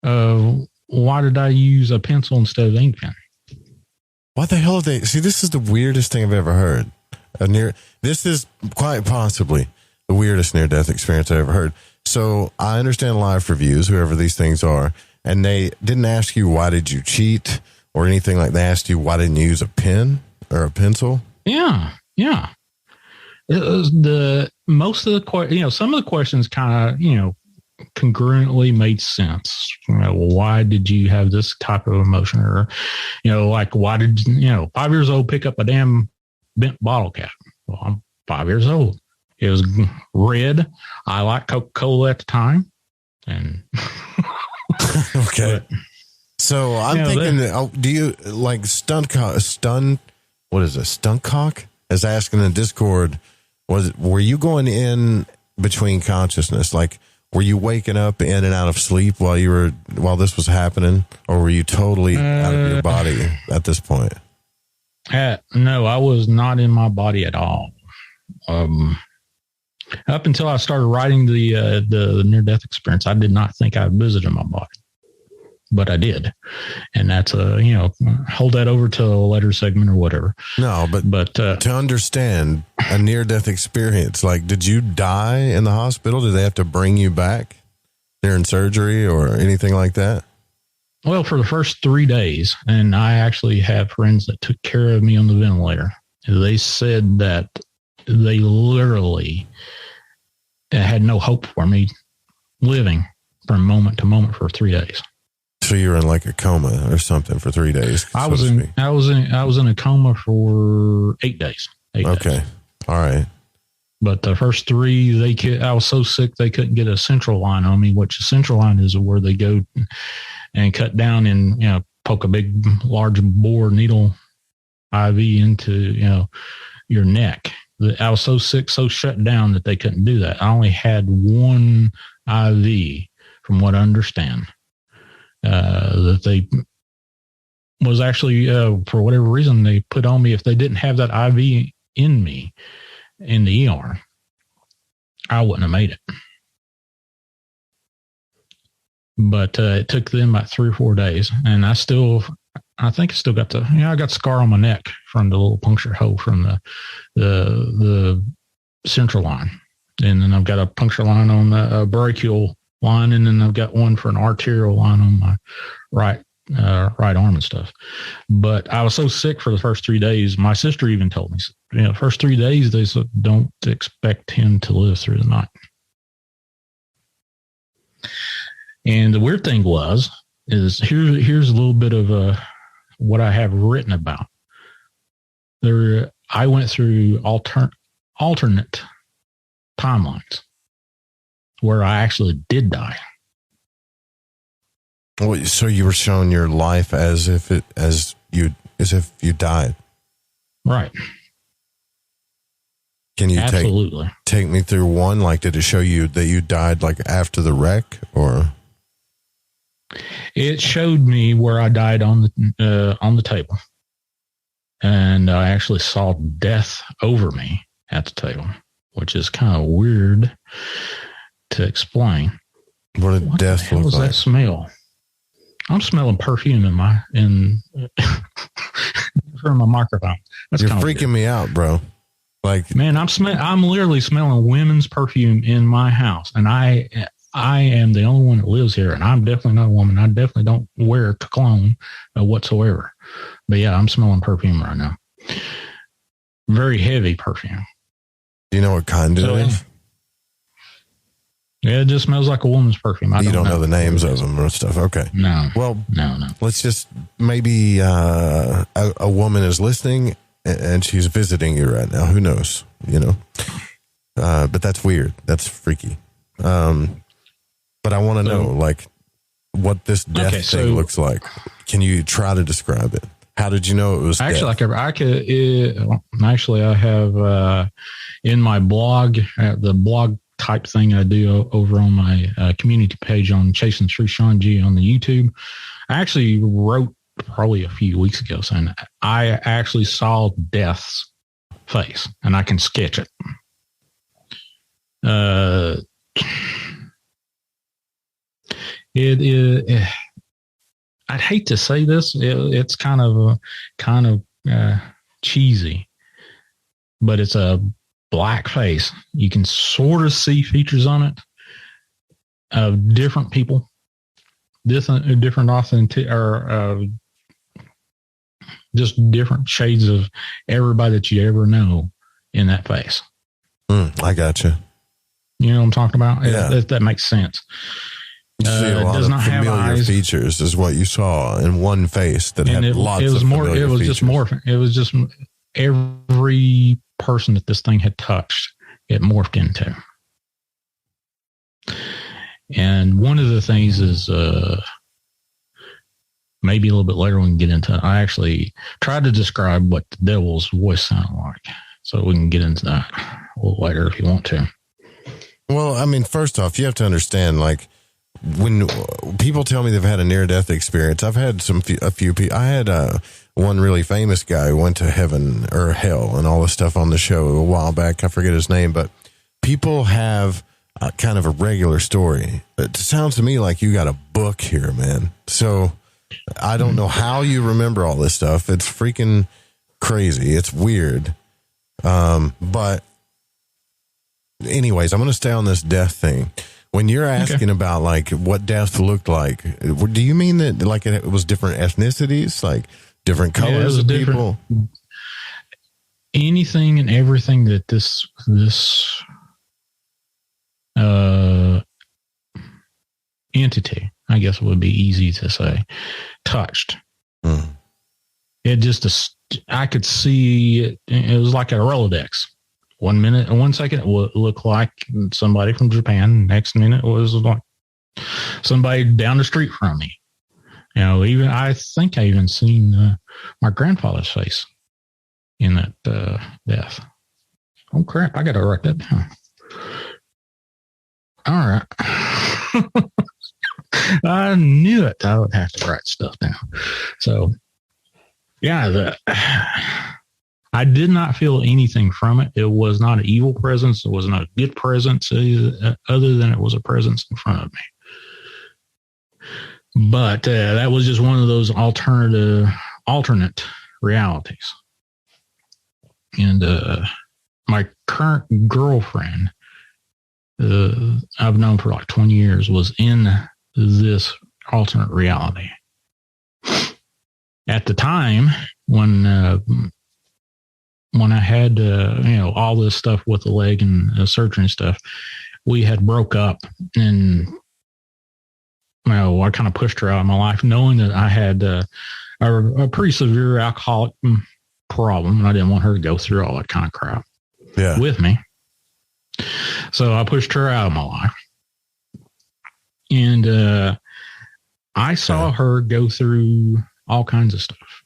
Speaker 8: of why did I use a pencil instead of ink pen?
Speaker 5: What the hell are they? See, this is the weirdest thing I've ever heard. This is quite possibly the weirdest near-death experience I ever heard. So I understand live reviews, whoever these things are, and they didn't ask you why did you cheat or anything like that. They asked you why didn't you use a pen or a pencil?
Speaker 8: Yeah. Most of the some of the questions kind of congruently made sense. Why did you have this type of emotion, or like why did 5 years old pick up a damn bent bottle cap? Well, I'm 5 years old. It was red. I liked Coca-Cola at the time, and
Speaker 5: okay. So I'm thinking, do you like stunt? What is it? Stunt cock is asking in Discord. Were you going in between consciousness? Like, were you waking up in and out of sleep while this was happening, or were you totally out of your body at this point?
Speaker 8: No, I was not in my body at all. Up until I started writing the near-death experience, I did not think I visited my body, but I did. And that's hold that over to a later segment or whatever.
Speaker 5: No, but to understand a near-death experience, like, did you die in the hospital? Did they have to bring you back during surgery or anything like that?
Speaker 8: Well, for the first 3 days, and I actually have friends that took care of me on the ventilator. They said that they literally had no hope for me living from moment to moment for 3 days.
Speaker 5: So you were in like a coma or something for 3 days.
Speaker 8: I was in a coma for 8 days.
Speaker 5: Okay. All right.
Speaker 8: But the first three, I was so sick they couldn't get a central line on me, which a central line is where they go and cut down and poke a big, large bore needle IV into your neck. I was so sick, so shut down that they couldn't do that. I only had one IV, from what I understand, that they was actually, for whatever reason, they put on me. If they didn't have that IV in me in the ER, I wouldn't have made it. But it took them about 3 or 4 days, and I think I still got I got a scar on my neck from the little puncture hole from the central line. And then I've got a puncture line on the brachial line, and then I've got one for an arterial line on my right arm and stuff. But I was so sick for the first 3 days. My sister even told me, first 3 days, they said, don't expect him to live through the night. And the weird thing is here's a little bit of what I have written about. I went through alternate timelines where I actually did die.
Speaker 5: Well, so you were showing your life as if you died.
Speaker 8: Right.
Speaker 5: Can you
Speaker 8: absolutely
Speaker 5: take me through one? Like, did it show you that you died like after the wreck, or?
Speaker 8: It showed me where I died on the table, and I actually saw death over me at the table, which is kind of weird to explain.
Speaker 5: What did death look like? What was
Speaker 8: that smell? I'm smelling perfume in from my microphone.
Speaker 5: You're freaking me out, bro. Like,
Speaker 8: man, I'm literally smelling women's perfume in my house, and I am the only one that lives here, and I'm definitely not a woman. I definitely don't wear cologne whatsoever. But yeah, I'm smelling perfume right now. Very heavy perfume.
Speaker 5: Do you know what kind it is?
Speaker 8: Yeah, it just smells like a woman's perfume.
Speaker 5: You don't know the names of them or stuff. Okay.
Speaker 8: No.
Speaker 5: Well,
Speaker 8: no.
Speaker 5: Let's just maybe a woman is listening and she's visiting you right now. Who knows? But that's weird. That's freaky. But I want to know, like, what this death thing looks like. Can you try to describe it? How did you know it was
Speaker 8: actually
Speaker 5: death?
Speaker 8: I have in my blog, the blog type thing I do over on my community page on Chasing Through Shawn G on the YouTube. I actually wrote probably a few weeks ago saying I actually saw death's face, and I can sketch it. It is. I'd hate to say this. It's kind of cheesy, but it's a black face. You can sort of see features on it of different people, different authentic, or just different shades of everybody that you ever know in that face.
Speaker 5: I gotcha.
Speaker 8: You know what I'm talking about?
Speaker 5: Yeah.
Speaker 8: If that makes sense.
Speaker 5: You see a lot
Speaker 8: does
Speaker 5: of
Speaker 8: not have
Speaker 5: familiar
Speaker 8: eyes.
Speaker 5: features is what you saw in one face that
Speaker 8: And
Speaker 5: had lots
Speaker 8: it was
Speaker 5: of
Speaker 8: more.
Speaker 5: familiar
Speaker 8: It was
Speaker 5: features.
Speaker 8: just morphing. It was just every person that this thing had touched, it morphed into. And one of the things is maybe a little bit later we can get into it. I actually tried to describe what the devil's voice sounded like, so we can get into that a little later if you want to.
Speaker 5: Well, I mean, first off, you have to understand, like, when people tell me they've had a near-death experience, I've had a few people. I had one really famous guy who went to heaven or hell and all this stuff on the show a while back. I forget his name, but people have kind of a regular story. It sounds to me like you got a book here, man. So I don't know how you remember all this stuff. It's freaking crazy. It's weird. But anyways, I'm going to stay on this death thing. When you're asking about like what death looked like, do you mean that like it was different ethnicities, like different colors of people?
Speaker 8: Anything and everything that this entity, I guess it would be easy to say, touched. It just, I could see it was like a Rolodex. 1 minute, 1 second, it would look like somebody from Japan. Next minute, it was like somebody down the street from me. You know, even I think I even seen my grandfather's face in that death. Oh crap! I got to write that down. All right, I knew it. I would have to write stuff down. So, yeah, I did not feel anything from it. It was not an evil presence. It was not a good presence, other than it was a presence in front of me. But that was just one of those alternate realities. And my current girlfriend, I've known for like 20 years, was in this alternate reality. At the time when I had, all this stuff with the leg and surgery and stuff, we had broke up, and I kind of pushed her out of my life, knowing that I had a pretty severe alcoholic problem, and I didn't want her to go through all that kind of crap with me. So I pushed her out of my life, and I saw her go through all kinds of stuff.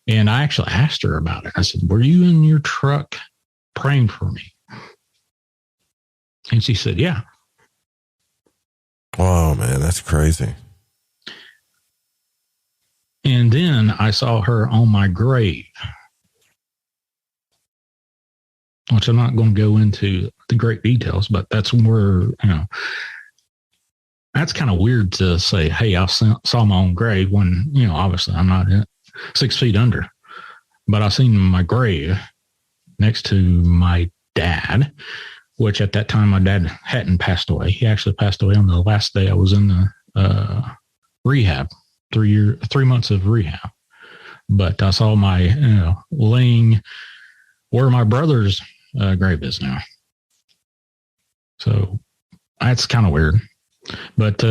Speaker 8: And I actually asked her about it. I said, "Were you in your truck praying for me?" And she said, "Yeah."
Speaker 5: Oh, man, that's crazy.
Speaker 8: And then I saw her on my grave, which I'm not going to go into the great details, but that's where, that's kind of weird to say, hey, I saw my own grave when, obviously I'm not 6 feet under. But I seen my grave next to my dad, which at that time my dad hadn't passed away. He actually passed away on the last day I was in the rehab, 3 months of rehab. But I saw my, laying where my brother's grave is now. So that's kind of weird. But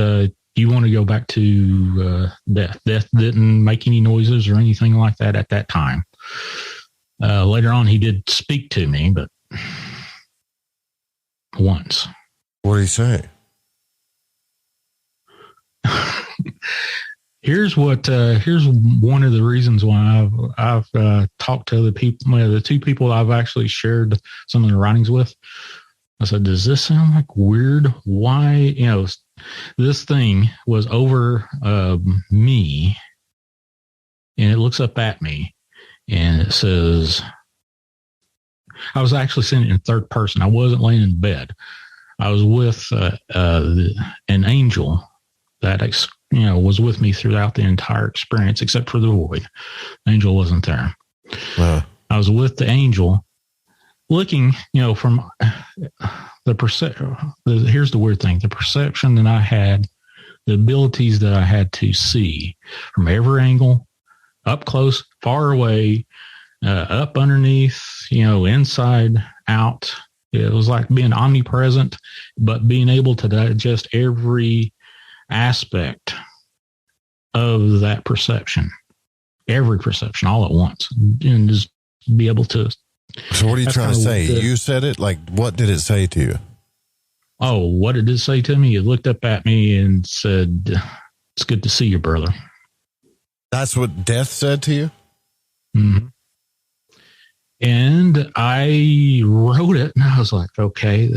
Speaker 8: you want to go back to death. Death didn't make any noises or anything like that at that time. Later on, he did speak to me, but once.
Speaker 5: What did he say?
Speaker 8: Here's one of the reasons why I've talked to other people. The two people I've actually shared some of the writings with. I said, "Does this sound like weird? Why, this thing was over me, and it looks up at me, and it says," I was actually saying it in third person. I wasn't laying in bed. I was with an angel that was with me throughout the entire experience, except for the void. The angel wasn't there. I was with the angel, looking, from the perception. Here's the weird thing: the perception that I had, the abilities that I had to see from every angle, up close, far away, up, underneath, inside, out. It was like being omnipresent, but being able to digest every aspect of that perception, every perception all at once, and just be able to.
Speaker 5: So what are you trying to say? You said it? Like, what did it say to you?
Speaker 8: Oh, what did it say to me? It looked up at me and said, "It's good to see you, brother."
Speaker 5: That's what death said to you?
Speaker 8: Mm-hmm. And I wrote it, and I was like, okay,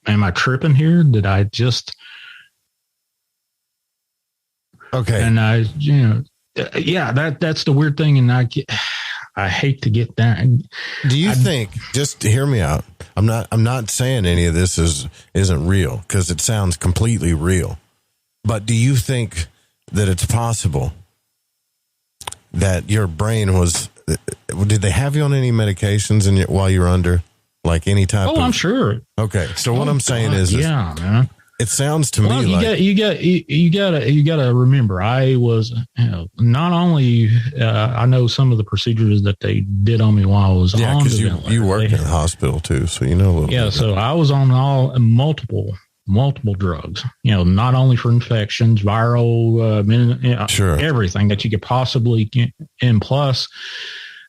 Speaker 8: am I tripping here? Did I just...
Speaker 5: Okay.
Speaker 8: And that's the weird thing. And I hate to get that.
Speaker 5: Do you think, just hear me out. I'm not saying any of this isn't real, because it sounds completely real. But do you think that it's possible that your brain was, did they have you on any medications while you were under, like any type of?
Speaker 8: I'm sure.
Speaker 5: Okay. So what I'm saying is,
Speaker 8: yeah, man.
Speaker 5: It sounds to me like
Speaker 8: you gotta remember, I was, not only, I know some of the procedures that they did on me while I was on the ventilator.
Speaker 5: You worked in the hospital too, so you know a little bit.
Speaker 8: Yeah. So I was on multiple drugs, not only for infections, viral,
Speaker 5: sure,
Speaker 8: everything that you could possibly get. And plus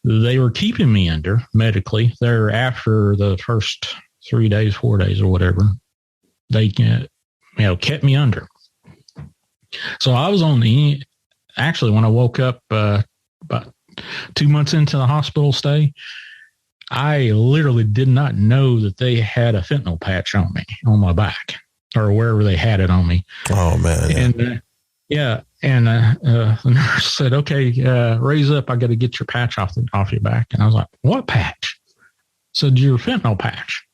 Speaker 8: they were keeping me under medically there after the first 3 days, 4 days or whatever. They kept me under. So I was actually, when I woke up, about 2 months into the hospital stay, I literally did not know that they had a fentanyl patch on me, on my back, or wherever they had it on me.
Speaker 5: Oh, man.
Speaker 8: And the nurse said, okay, raise up. I got to get your patch off your back. And I was like, what patch? Said, your fentanyl patch.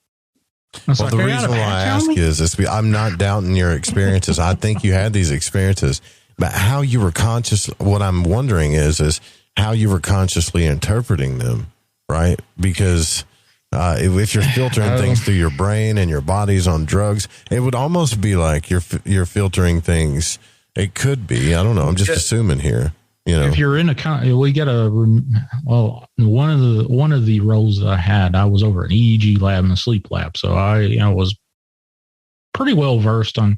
Speaker 5: Well, the reason why I ask is I'm not doubting your experiences. I think you had these experiences, but how you were conscious, what I'm wondering is how you were consciously interpreting them, right? Because if you're filtering things through your brain and your body's on drugs, it would almost be like you're filtering things. It could be. I don't know. I'm just assuming here.
Speaker 8: If you're in we got one of the roles that I had, I was over an EEG lab and a sleep lab. So I, was pretty well versed on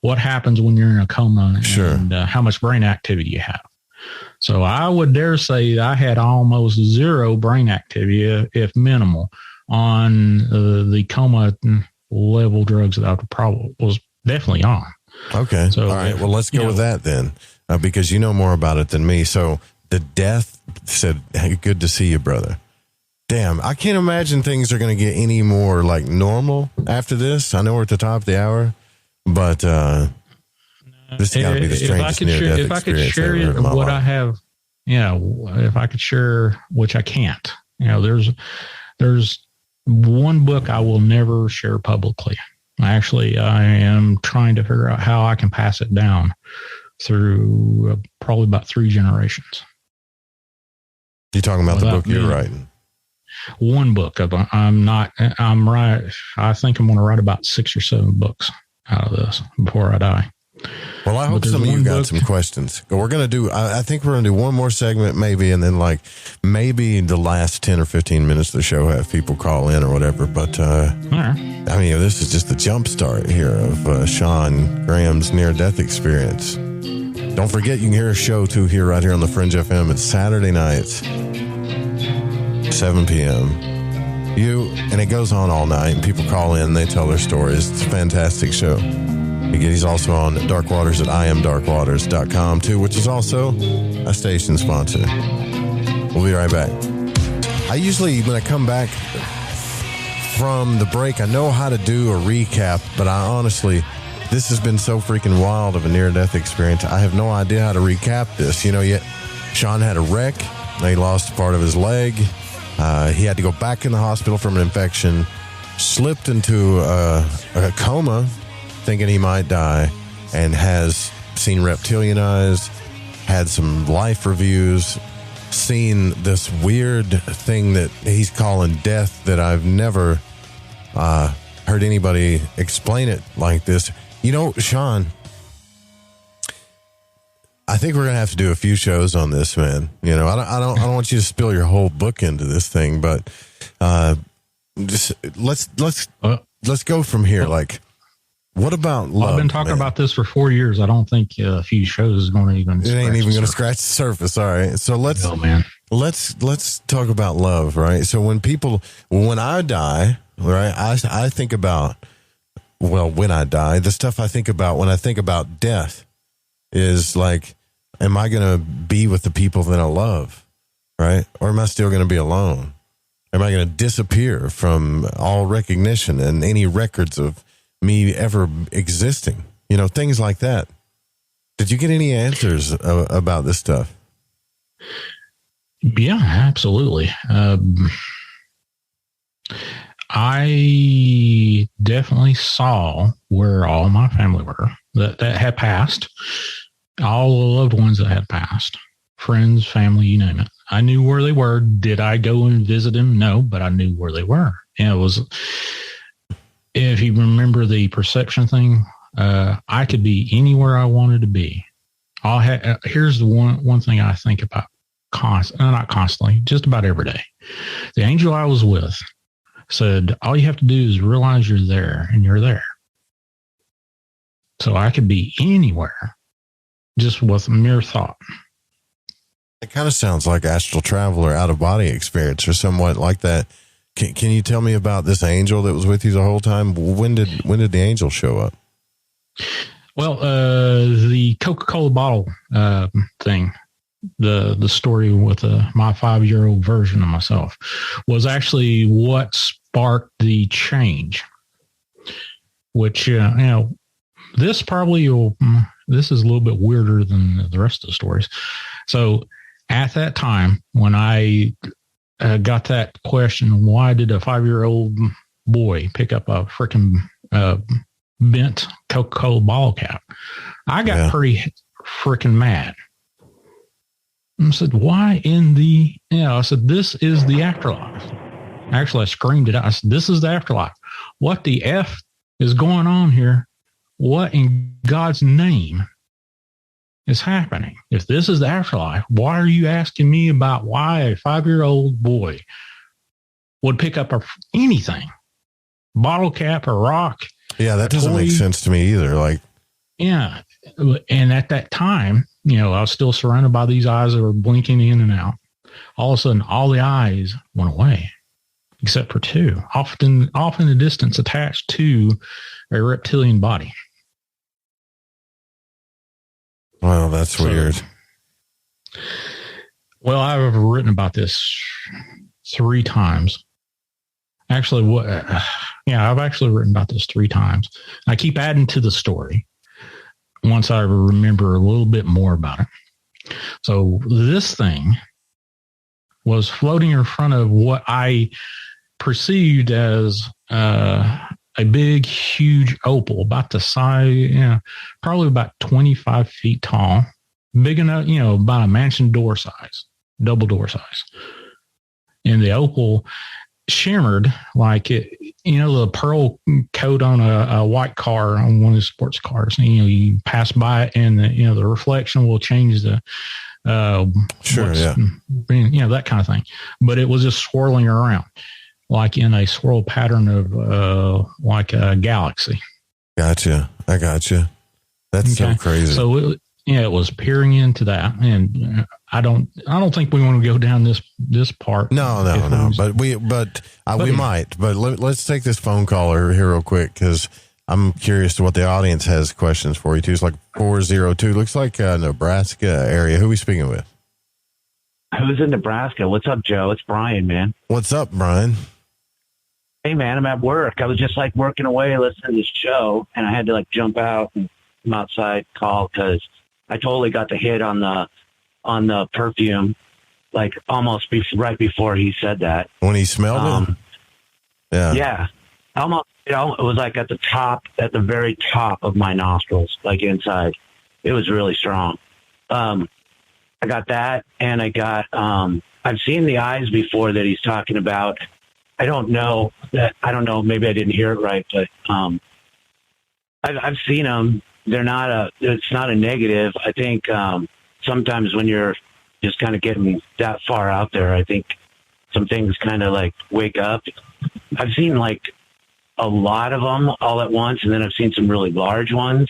Speaker 8: what happens when you're in a coma and how much brain activity you have. So I would dare say I had almost zero brain activity, if minimal, on the coma level drugs that I was definitely on.
Speaker 5: Okay. So, all right. Well, let's go with that then. Because you know more about it than me. So the death said, hey, good to see you, brother. Damn, I can't imagine things are going to get any more like normal after this. I know we're at the top of the hour, but this has got to be the strangest near-death experience. If I could share what I have, if I could share, which I can't. There's one book I will never share publicly. Actually, I am trying to figure out how I can pass it down through probably about 3 generations. You talking about the book you're writing?
Speaker 8: One book. I'm right. I think I'm going to write about 6 or 7 books out of this before I die.
Speaker 5: Well, I hope some of you got some questions. We're going to do, I think we're going to do one more segment maybe, and then maybe the last 10 or 15 minutes of the show have people call in or whatever. But, all right. I mean, this is just the jump start here of Shawn Graham's near-death experience. Don't forget, you can hear a show too right here on the Fringe FM. It's Saturday nights, 7 p.m. And it goes on all night. And people call in, they tell their stories. It's a fantastic show. He's also on Dark Waters at imdarkwaters.com too, which is also a station sponsor. We'll be right back. I usually, when I come back from the break, I know how to do a recap, but I honestly, this has been so freaking wild of a near-death experience. I have no idea how to recap this. Yet Shawn had a wreck. He lost part of his leg. He had to go back in the hospital from an infection, slipped into a coma, thinking he might die, and has seen reptilian eyes, had some life reviews, seen this weird thing that he's calling death that I've never heard anybody explain it like this. Shawn, I think we're gonna have to do a few shows on this, man. You know, I don't want you to spill your whole book into this thing, but just let's go from here. Like, what about love?
Speaker 8: I've been talking about this for 4 years. I don't think a few shows is going to even.
Speaker 5: It ain't even going to scratch the surface. All right, so let's talk about love, right? So when I die, right, I think about, well, when I die, the stuff I think about when I think about death is like, am I going to be with the people that I love, right? Or am I still going to be alone? Am I going to disappear from all recognition and any records of me ever existing? You know, things like that. Did you get any answers about this stuff?
Speaker 8: Yeah, absolutely. I definitely saw where all my family were that had passed, all the loved ones that had passed, friends, family, you name it. I knew where they were. Did I go and visit them? No, but I knew where they were. And it was, if you remember the perception thing, I could be anywhere I wanted to be. Here's the one thing I think about not constantly, just about every day. The angel I was with said, all you have to do is realize you're there, and you're there. So I could be anywhere just with a mere thought.
Speaker 5: It kind of sounds like astral travel or out of body experience or somewhat like that. Can you tell me about this angel that was with you the whole time? When did the angel show up?
Speaker 8: Well, the Coca-Cola bottle thing, the story with my 5-year-old version of myself was actually what sparked the change, which, this this is a little bit weirder than the rest of the stories. So at that time, when I got that question, why did a 5-year-old boy pick up a freaking bent Coca-Cola bottle cap? I got pretty freaking mad. I said, why I said, this is the afterlife. Actually, I screamed it out. I said, this is the afterlife. What the F is going on here? What in God's name is happening? If this is the afterlife, why are you asking me about why a 5-year-old boy would pick up anything? Bottle cap, a rock.
Speaker 5: Yeah, that doesn't make sense to me either. Like,
Speaker 8: yeah. And at that time, I was still surrounded by these eyes that were blinking in and out. All of a sudden, all the eyes went away, except for two, off in the distance, attached to a reptilian body.
Speaker 5: Wow, that's weird.
Speaker 8: Well, I've written about this 3 times. Actually, I've actually written about this 3 times. I keep adding to the story once I remember a little bit more about it. So this thing was floating in front of what I perceived as a big, huge opal, about the size, probably about 25 feet tall, big enough, about a mansion door size, double door size. And the opal shimmered like it, the pearl coat on a white car, on one of the sports cars. You pass by it, and the reflection will change the that kind of thing. But it was just swirling around, like in a swirl pattern of like a galaxy.
Speaker 5: Gotcha. I gotcha. That's so crazy. So
Speaker 8: it was peering into that, and I don't think we want to go down this part.
Speaker 5: No. But we might. But let's take this phone caller here real quick, because I'm curious to what the audience has questions for you too. It's like 402. Looks like Nebraska area. Who are we speaking with?
Speaker 2: Who's in Nebraska? What's up, Joe? It's Brian, man.
Speaker 5: What's up, Brian?
Speaker 2: Hey, man, I'm at work. I was just working away listening to this show, and I had to jump out and come outside, call, because I totally got the hit on the perfume, almost right before he said that.
Speaker 5: When he smelled it? Yeah.
Speaker 2: Yeah. Almost, it was at the very top of my nostrils, inside. It was really strong. I got that, and I got, I've seen the eyes before that he's talking about. I don't know, maybe I didn't hear it right, but I've seen them. It's not a negative. I think sometimes when you're just kind of getting that far out there, I think some things kind of like wake up. I've seen like a lot of them all at once, and then I've seen some really large ones,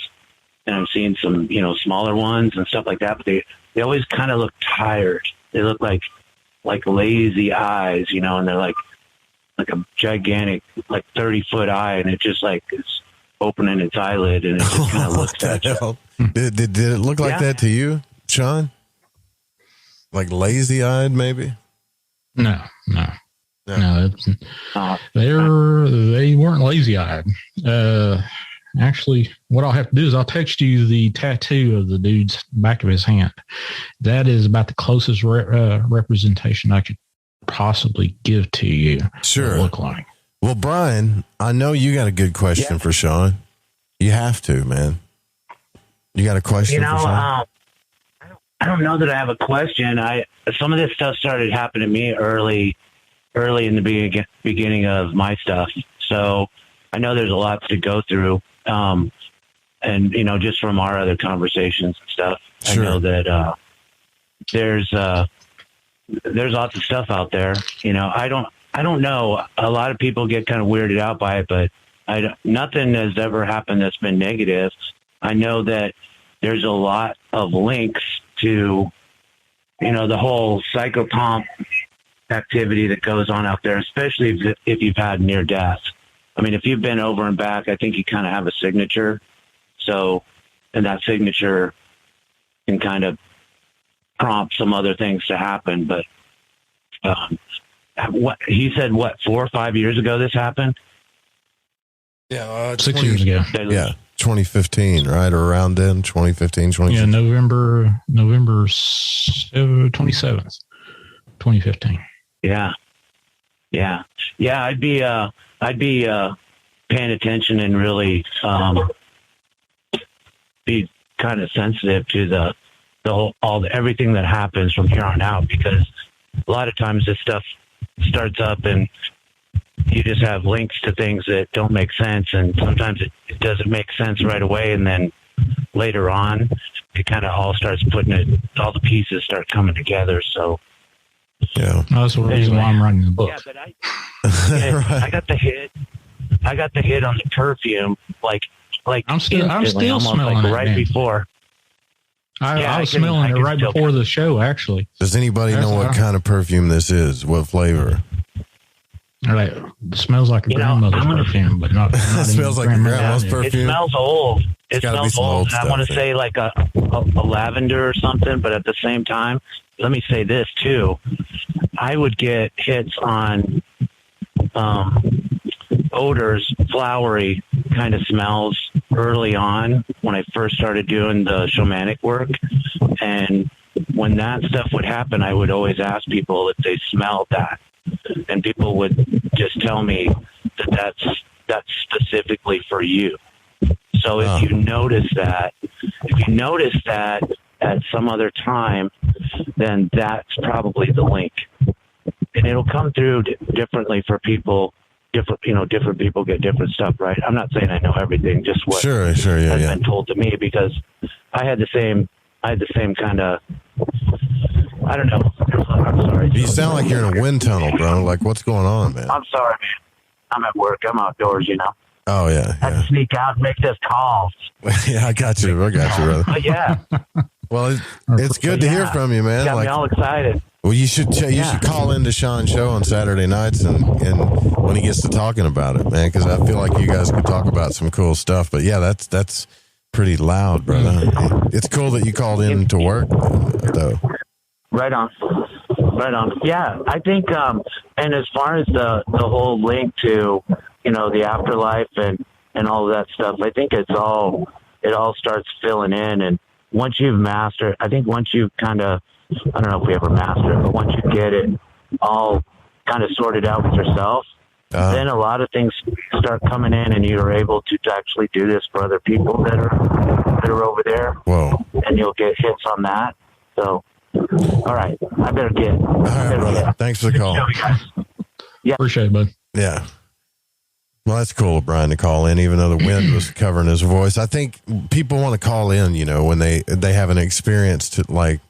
Speaker 2: and I've seen some, you know, smaller ones and stuff like that. But they always kind of look tired. They look like lazy eyes, you know, and they're like a gigantic, like 30-foot eye, and it just like is opening its eyelid, and it just kind of looks at you.
Speaker 5: Did it look like that to you, Shawn? Like lazy eyed, maybe?
Speaker 8: No. They weren't lazy eyed. Actually, what I'll have to do is I'll text you the tattoo of the dude's back of his hand. That is about the closest representation I could possibly give to you.
Speaker 5: Sure.
Speaker 8: Look like.
Speaker 5: Well, Brian, I know you got a good question for Shawn. You have to, man. You got a question for Shawn?
Speaker 2: I don't know that I have a question. Some of this stuff started happening to me early in the beginning of my stuff. So I know there's a lot to go through. And, you know, just from our other conversations and stuff,
Speaker 5: Sure.
Speaker 2: I know that there's lots of stuff out there. You know, I don't know. A lot of people get kind of weirded out by it, but nothing has ever happened that's been negative. I know that there's a lot of links to, you know, the whole psychopomp activity that goes on out there, especially if you've had near death. I mean, if you've been over and back, I think you kind of have a signature. So, and that signature can kind of prompt some other things to happen. But what he said, 4 or 5 years ago this happened?
Speaker 5: Yeah,
Speaker 8: 6 years ago.
Speaker 5: Yeah, 2015, right? Or around then, 2015, 2016.
Speaker 8: Yeah, November 27th, 2015.
Speaker 2: Yeah. I'd be paying attention and really be kind of sensitive to everything that happens from here on out, because a lot of times this stuff starts up and you just have links to things that don't make sense, and sometimes it doesn't make sense right away, and then later on it kind of all starts all the pieces start coming together. So
Speaker 5: yeah,
Speaker 8: that's the reason why I'm writing the book.
Speaker 2: Yeah, but right. I got the hit on the perfume, like
Speaker 8: I'm still
Speaker 2: almost
Speaker 8: smelling
Speaker 2: like
Speaker 8: it
Speaker 2: right before.
Speaker 8: I was smelling it right before the show, actually.
Speaker 5: Does anybody know what kind of perfume this is? What flavor?
Speaker 8: Right. It smells like a grandmother's perfume, but not
Speaker 5: it smells like a grandma's perfume.
Speaker 2: It smells old.
Speaker 5: It smells old.
Speaker 2: I want to say like a lavender or something, but at the same time, let me say this too. I would get hits on odors, flowery kind of smells early on when I first started doing the shamanic work. And when that stuff would happen, I would always ask people if they smelled that. And people would just tell me that that's specifically for you. So if you notice that at some other time, then that's probably the link. And it'll come through differently for people. Different people get different stuff, right? I'm not saying I know everything, just what has been told to me, because I had the same kind of, I don't know. I'm sorry.
Speaker 5: You sound like you're in a wind tunnel, bro. Like, what's going on, man?
Speaker 2: I'm sorry, man. I'm at work. I'm outdoors, you know.
Speaker 5: Oh, yeah.
Speaker 2: I had to sneak out and make this call.
Speaker 5: Yeah, I got you, brother.
Speaker 2: But yeah.
Speaker 5: Well, it's good to hear from you, man.
Speaker 2: Got me all excited.
Speaker 5: Well, you should call into Shawn's show on Saturday nights and when he gets to talking about it, man, because I feel like you guys could talk about some cool stuff. But yeah, that's pretty loud, brother. It's cool that you called in to work, though.
Speaker 2: Right on. Yeah, I think, and as far as the whole link to, you know, the afterlife and all of that stuff, I think it all starts filling in. And once you've mastered, I think once you've kind of, I don't know if we ever master it, but once you get it all kind of sorted out with yourself, then a lot of things start coming in, and you're able to actually do this for other people that are over there.
Speaker 5: Whoa.
Speaker 2: And you'll get hits on that. So, all right, I better get.
Speaker 5: All right, brother. Thanks for the call.
Speaker 8: Yeah. Appreciate it, bud.
Speaker 5: Yeah. Well, that's cool of Brian to call in, even though the wind was covering his voice. I think people want to call in, when they have an experience to, like,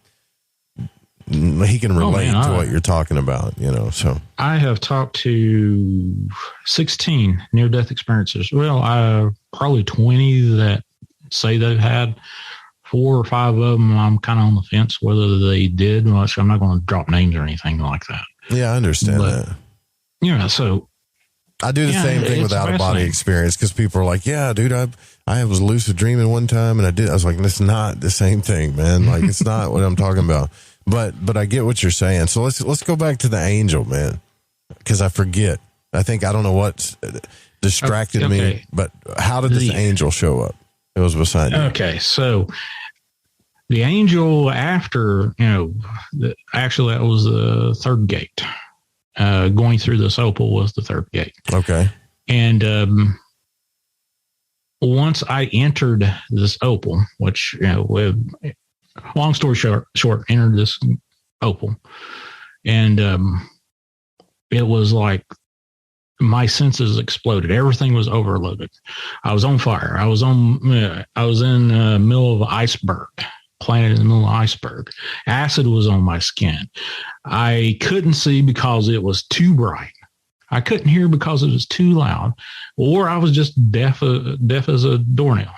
Speaker 5: he can relate to what you're talking about, so. I
Speaker 8: have talked to 16 near-death experiences. Well, probably 20 that say they've had. 4 or 5 of them, I'm kind of on the fence whether they did much. I'm not going to drop names or anything like that.
Speaker 5: Yeah, I understand that.
Speaker 8: So
Speaker 5: I do the same thing with out-of-body experience, because people are like, yeah, dude, I was lucid dreaming one time, and I was like, that's not the same thing, man. Like, it's not what I'm talking about. But I get what you're saying. So let's go back to the angel, man, because I forget. I don't know what distracted me, but how did this angel show up? It was beside you.
Speaker 8: Okay, so the angel after, actually that was the third gate. Going through this opal was the third gate.
Speaker 5: Okay.
Speaker 8: And once I entered this opal, which, long story short, entered this opal, and it was like my senses exploded. Everything was overloaded. I was on fire. I was in the middle of an iceberg, planted in the middle of an iceberg. Acid was on my skin. I couldn't see because it was too bright. I couldn't hear because it was too loud, or I was just deaf as a doornail.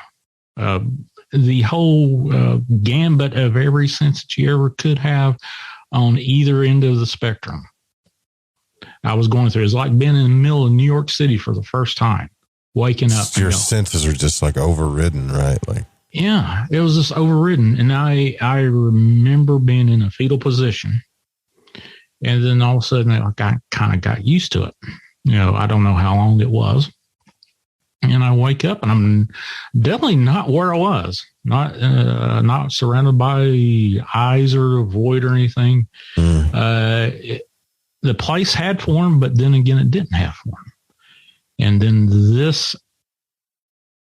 Speaker 8: The whole gambit of every sense that you ever could have on either end of the spectrum. I was going through. It's like being in the middle of New York City for the first time, waking up.
Speaker 5: Your senses are just like overridden, right? Like,
Speaker 8: yeah, it was just overridden. And I remember being in a fetal position, and then all of a sudden, I kind of got used to it. I don't know how long it was. And I wake up, and I'm definitely not where I was. Not surrounded by eyes or a void or anything. The place had form, but then again, it didn't have form. And then this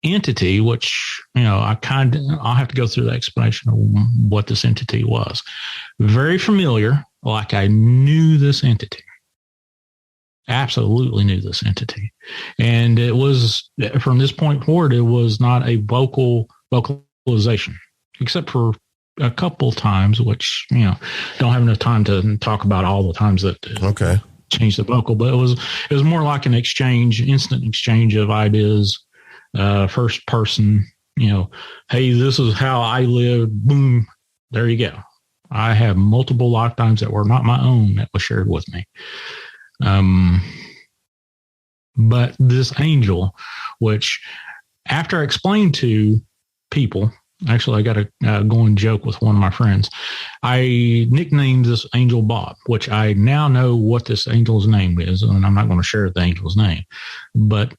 Speaker 8: entity, which, I'll have to go through the explanation of what this entity was. Very familiar, like I knew this entity. Absolutely knew this entity. And it was, from this point forward, it was not a vocalization, except for a couple times, which, don't have enough time to talk about all the times that changed the vocal, but it was more like an instant exchange of ideas, first person, hey, this is how I lived. Boom. There you go. I have multiple lifetimes that were not my own that was shared with me. But this angel, which after I explained to people, actually, I got a going joke with one of my friends. I nicknamed this angel Bob, which I now know what this angel's name is, and I'm not going to share the angel's name. But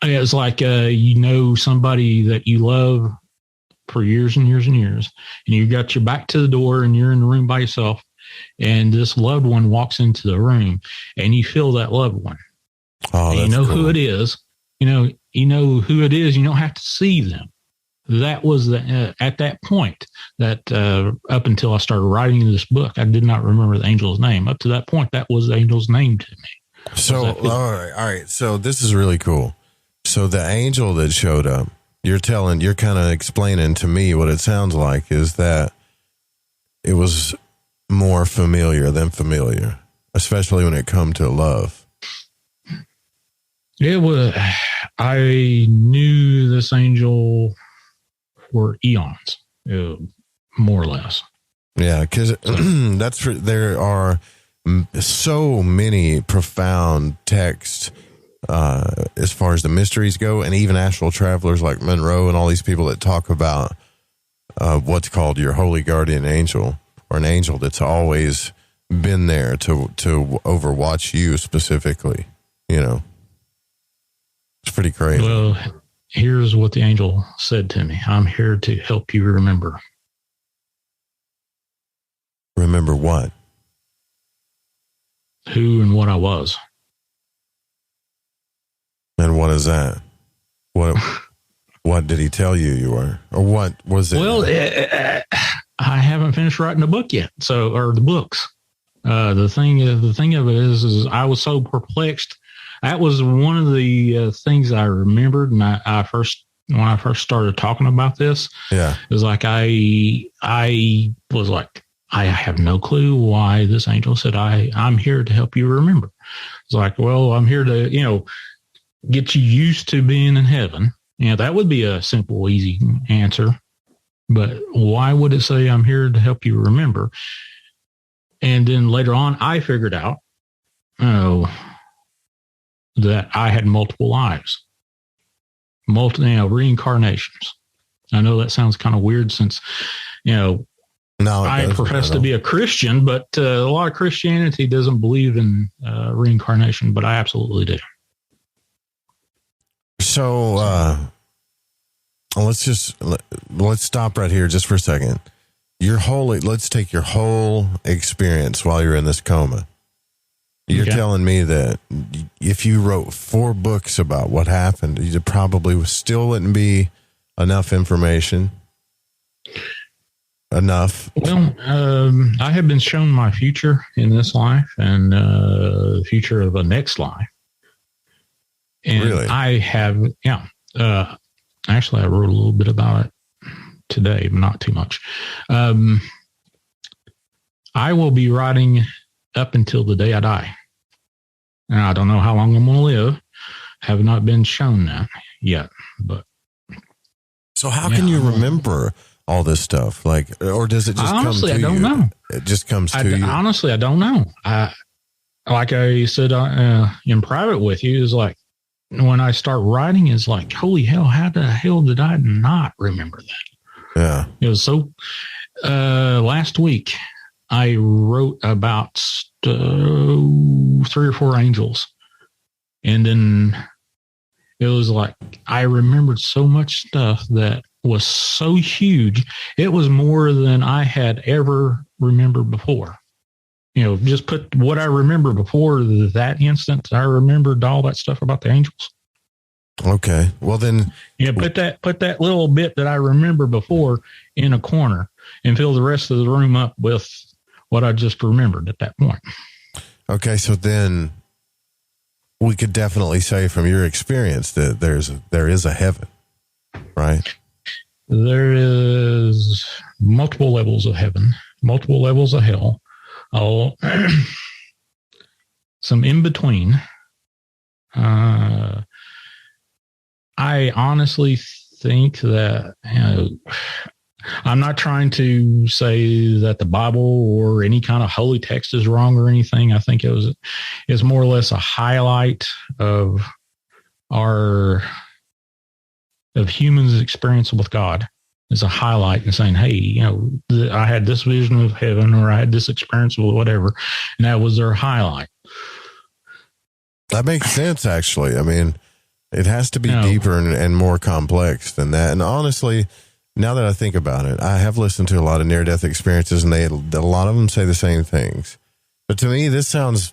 Speaker 8: it's like somebody that you love for years and years and years, and you got your back to the door, and you're in the room by yourself, and this loved one walks into the room, and you feel that loved one.
Speaker 5: Oh,
Speaker 8: and you know who it is. You know who it is. You don't have to see them. That was at that point that up until I started writing this book, I did not remember the angel's name. Up to that point, that was the angel's name to me.
Speaker 5: So, all right. So this is really cool. So the angel that showed up, you're kind of explaining to me what it sounds like is that it was more familiar than familiar, especially when it come to love.
Speaker 8: It was. I knew this angel for eons, more or less.
Speaker 5: Yeah, because there are so many profound texts as far as the mysteries go, and even astral travelers like Monroe and all these people that talk about what's called your holy guardian angel, or an angel that's always been there to overwatch you specifically. It's pretty crazy.
Speaker 8: Well, here's what the angel said to me. I'm here to help you remember.
Speaker 5: Remember what?
Speaker 8: Who and what I was.
Speaker 5: And what is that? What did he tell you were? Or what was it?
Speaker 8: Well, I haven't finished writing the book yet. Or the books. The thing of it is I was so perplexed. that was one of the things I remembered. And when I first started talking about this,
Speaker 5: it
Speaker 8: was like, I was like, I have no clue why this angel said, I'm here to help you remember. It's like, well, I'm here to, get you used to being in heaven. That would be a simple, easy answer. But why would it say I'm here to help you remember? And then later on, I figured out, that I had multiple lives, reincarnations. I know that sounds kind of weird since, I profess to be a Christian, but a lot of Christianity doesn't believe in reincarnation, but I absolutely do.
Speaker 5: So let's stop right here just for a second. Let's take your whole experience while you're in this coma. You're telling me that if you wrote 4 books about what happened, you probably still wouldn't be enough information. Enough.
Speaker 8: Well, I have been shown my future in this life and the future of the next life. And
Speaker 5: really?
Speaker 8: I have, actually, I wrote a little bit about it today, but not too much. I will be writing up until the day I die. Now, I don't know how long I'm going to live. Have not been shown that yet, but.
Speaker 5: So how can you remember all this stuff? Like, or does it just come to you?
Speaker 8: I don't know.
Speaker 5: It just comes to you?
Speaker 8: Honestly, I don't know. Like I said in private with you, is like, when I start writing, is like, holy hell, how the hell did I not remember that?
Speaker 5: Yeah.
Speaker 8: It was so, last week, I wrote about 3 or 4 angels. And then it was like, I remembered so much stuff that was so huge. It was more than I had ever remembered before. Just put what I remember before that instant. I remembered all that stuff about the angels.
Speaker 5: Okay. Well, then.
Speaker 8: Yeah, put that little bit that I remember before in a corner and fill the rest of the room up with what I just remembered at that point. Okay.
Speaker 5: So then we could definitely say from your experience that there is a heaven, right?
Speaker 8: There is multiple levels of heaven, multiple levels of hell, some in between. I honestly think that, I'm not trying to say that the Bible or any kind of holy text is wrong or anything. I think it's more or less a highlight of humans' experience with God. It's a highlight and saying, hey, I had this vision of heaven, or I had this experience with whatever, and that was their highlight.
Speaker 5: That makes sense, actually. I mean, it has to be deeper and more complex than that. And honestly, now that I think about it, I have listened to a lot of near-death experiences, and a lot of them say the same things. But to me, this sounds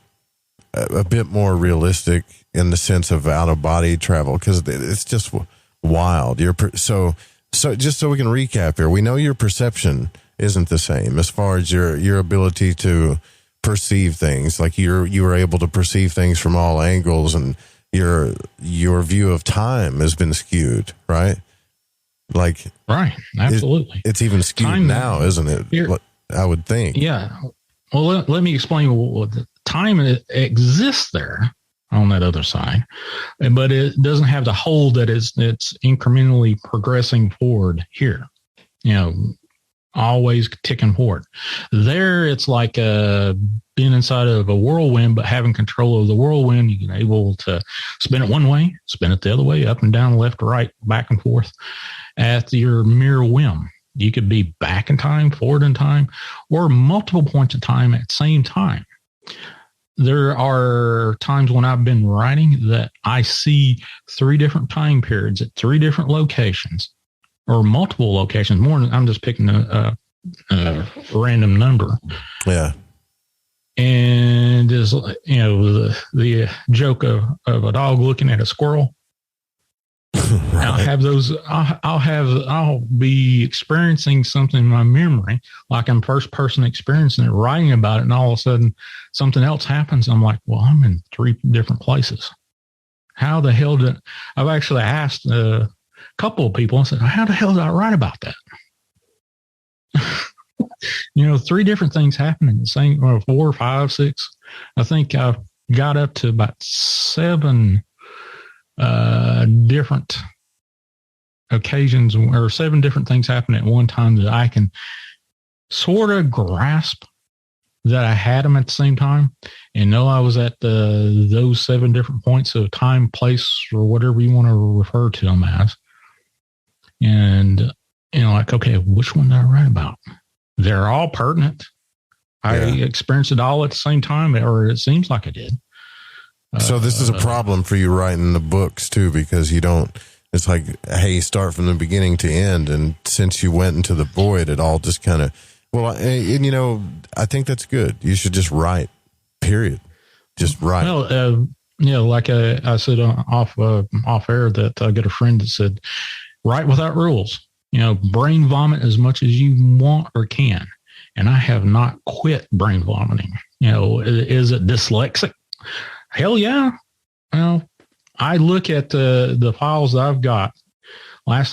Speaker 5: a bit more realistic in the sense of out-of-body travel, because it's just wild. So just so we can recap here, we know your perception isn't the same as far as your ability to perceive things. Like you were able to perceive things from all angles, and your view of time has been skewed, right? Like,
Speaker 8: right, absolutely.
Speaker 5: It's even skewed time now, isn't it? I would think.
Speaker 8: Yeah. Well, let me explain what the time exists there on that other side, but it doesn't have the hold that it's incrementally progressing forward here. Always ticking forward. There, it's like being inside of a whirlwind, but having control of the whirlwind. You're able to spin it one way, spin it the other way, up and down, left, right, back and forth at your mere whim. You could be back in time, forward in time, or multiple points of time at the same time. There are times when I've been writing that I see 3 different time periods at 3 different locations, or multiple locations. More than I'm just picking a random number.
Speaker 5: Yeah.
Speaker 8: And is the joke of a dog looking at a squirrel. Right. I'll be experiencing something in my memory, like I'm first person experiencing it, writing about it, and all of a sudden something else happens. I'm like, well, I'm in 3 different places. how the hell did I've actually asked a couple of people and said, how the hell did I write about that? 3 different things happened in the same, or 4, 5, 6. I think I got up to about 7 different occasions, or 7 different things happened at one time that I can sort of grasp that I had them at the same time, and know I was at those 7 different points of time, place, or whatever you want to refer to them as. And, like, okay, which one did I write about? They're all pertinent. I experienced it all at the same time, or it seems like I did.
Speaker 5: So this is a problem for you writing the books too, because you don't, it's like, hey, start from the beginning to end. And since you went into the void, it all just kind of, I think that's good. You should just write, period. Just write.
Speaker 8: Well, like I said off air, that I got a friend that said, write without rules. Brain vomit as much as you want or can. And I have not quit brain vomiting. Is it dyslexic? Hell yeah. I look at the files that I've got. Last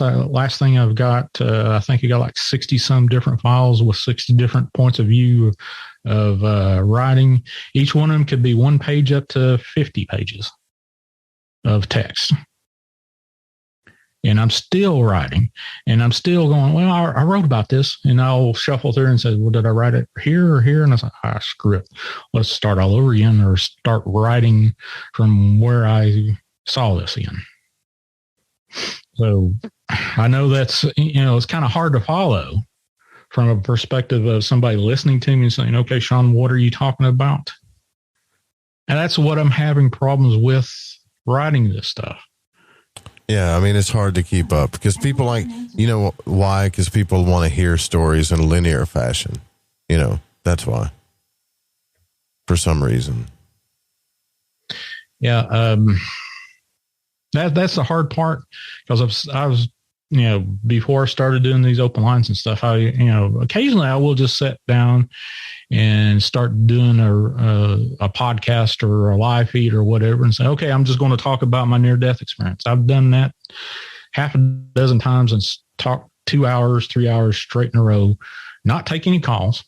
Speaker 8: thing I've got, I think I got like 60 some different files with 60 different points of view of writing. Each one of them could be 1 page up to 50 pages of text. And I'm still writing, and I'm still going, well, I wrote about this, and I'll shuffle through and say, well, did I write it here or here? And I was like, screw it. Let's start all over again, or start writing from where I saw this again. So I know that's, it's kind of hard to follow from a perspective of somebody listening to me and saying, okay, Shawn, what are you talking about? And that's what I'm having problems with writing this stuff.
Speaker 5: Yeah, I mean, it's hard to keep up because people why? Because people want to hear stories in a linear fashion. That's why. For some reason.
Speaker 8: Yeah, that's the hard part, because I was before I started doing these open lines and stuff, occasionally I will just sit down and start doing a podcast or a live feed or whatever and say, okay, I'm just going to talk about my near-death experience. I've done that half a dozen times and talk 2 hours, 3 hours straight in a row, not take any calls,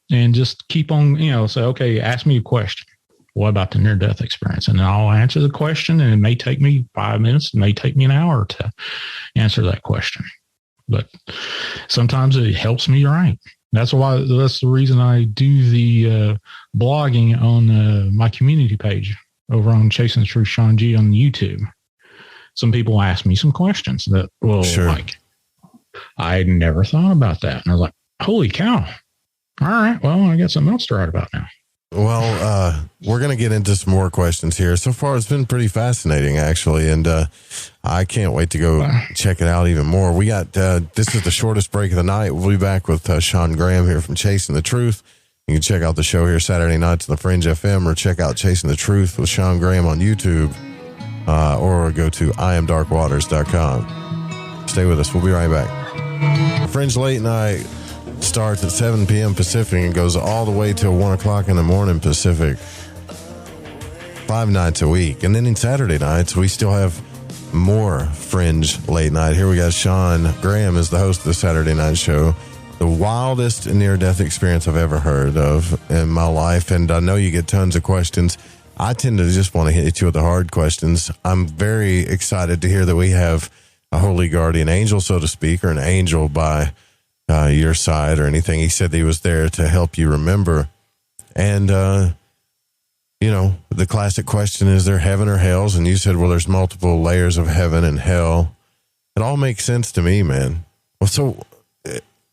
Speaker 8: and just keep on, say, okay, ask me a question. What about the near-death experience? And I'll answer the question, and it may take me 5 minutes. It may take me an hour to answer that question. But sometimes it helps me write. That's the reason I do the blogging on my community page over on Chasing the Truth Shawn G on YouTube. Some people ask me some questions that, like, I never thought about that. And I was like, holy cow. All right, well, I got something else to write about now.
Speaker 5: Well, we're going to get into some more questions here. So far, it's been pretty fascinating, actually, and I can't wait to go check it out even more. We got, this is the shortest break of the night. We'll be back with Shawn Graham here from Chasing the Truth. You can check out the show here Saturday nights on the Fringe FM, or check out Chasing the Truth with Shawn Graham on YouTube, or go to iamdarkwaters.com. Stay with us. We'll be right back. Fringe Late Night starts at 7 p.m. Pacific and goes all the way till 1 o'clock in the morning Pacific, 5 nights a week. And then in Saturday nights, we still have more Fringe Late Night. Here we got Shawn Graham as the host of the Saturday night show. The wildest near-death experience I've ever heard of in my life. And I know you get tons of questions. I tend to just want to hit you with the hard questions. I'm very excited to hear that we have a holy guardian angel, so to speak, or an angel by your side or anything. He said that he was there to help you remember. And, the classic question, is there heaven or hells? And you said, well, there's multiple layers of heaven and hell. It all makes sense to me, man. Well, so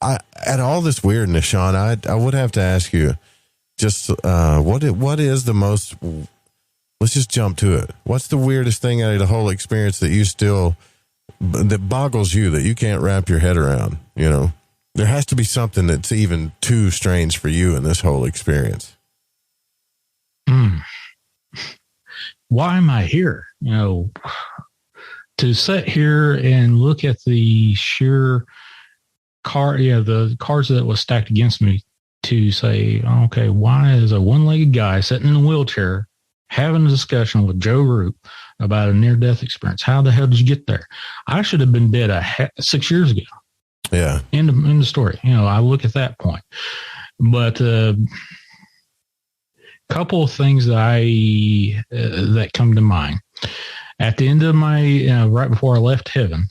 Speaker 5: at all this weirdness, Shawn, I would have to ask you just, what is the most, let's just jump to it. What's the weirdest thing out of the whole experience that that boggles you, that you can't wrap your head around? There has to be something that's even too strange for you in this whole experience.
Speaker 8: Why am I here? To sit here and look at the sheer the cards that was stacked against me, to say, okay, why is a one-legged guy sitting in a wheelchair having a discussion with Joe Rupe about a near-death experience. How the hell did you get there? I should have been dead 6 years ago.
Speaker 5: Yeah.
Speaker 8: In the story. I look at that point. But couple of things that that come to mind. At the end of my, right before I left heaven,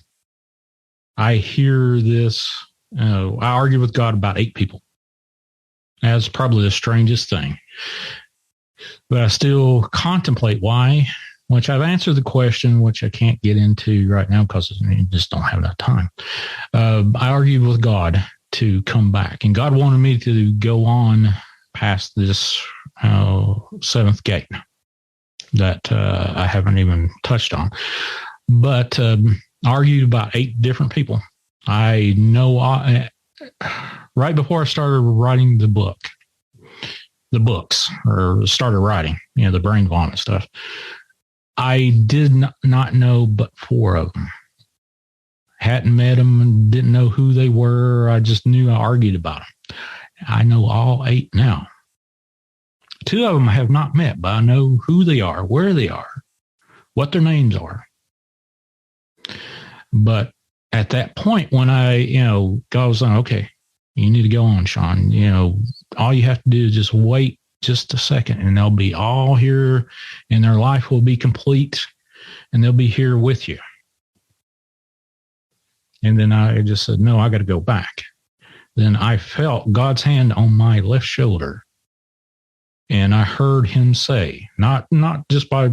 Speaker 8: I hear this. I argued with God about 8 people. That's probably the strangest thing. But I still contemplate why, which I've answered the question, which I can't get into right now because I just don't have enough time. I argued with God to come back, and God wanted me to go on past this 7th gate that I haven't even touched on. But argued about 8 different people. I know right before I started writing the books, or started writing, the brain vomit stuff, I did not know but 4 of them. Hadn't met them and didn't know who they were. I just knew I argued about them. I know all 8 now. 2 of them I have not met, but I know who they are, where they are, what their names are. But at that point when God was like, okay, you need to go on, Shawn. All you have to do is just wait just a second and they'll be all here and their life will be complete and they'll be here with you. And then I just said, no, I got to go back. Then I felt God's hand on my left shoulder. And I heard him say, not just by,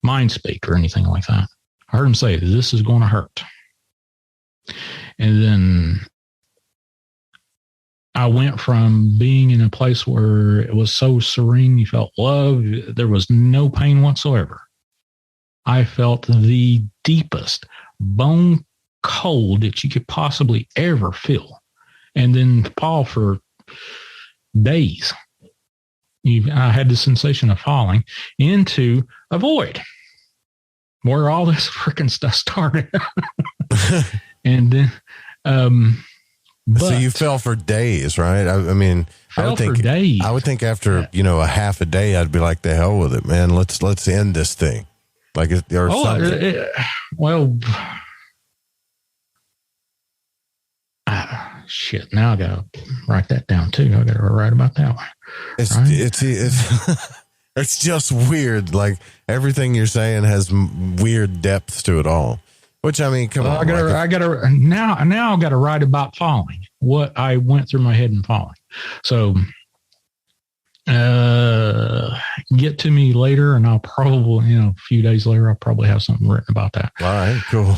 Speaker 8: mind speak or anything like that. I heard him say, this is going to hurt. And then I went from being in a place where it was so serene, you felt love, there was no pain whatsoever. I felt the deepest bone cold that you could possibly ever feel. And then fall for days. I had the sensation of falling into a void where all this freaking stuff started. And then,
Speaker 5: so you fell for days, right? I would think
Speaker 8: days.
Speaker 5: I would think after, a half a day, I'd be like, the hell with it, man. Let's end this thing. Like, or something.
Speaker 8: Shit. Now I got to write that down too. I got to write about that one.
Speaker 5: It's just weird. Like, everything you're saying has weird depths to it all. Which, come on.
Speaker 8: Now I got to write about falling. What I went through my head in falling. So, get to me later, and I'll probably, a few days later, I'll probably have something written about that.
Speaker 5: All right, cool.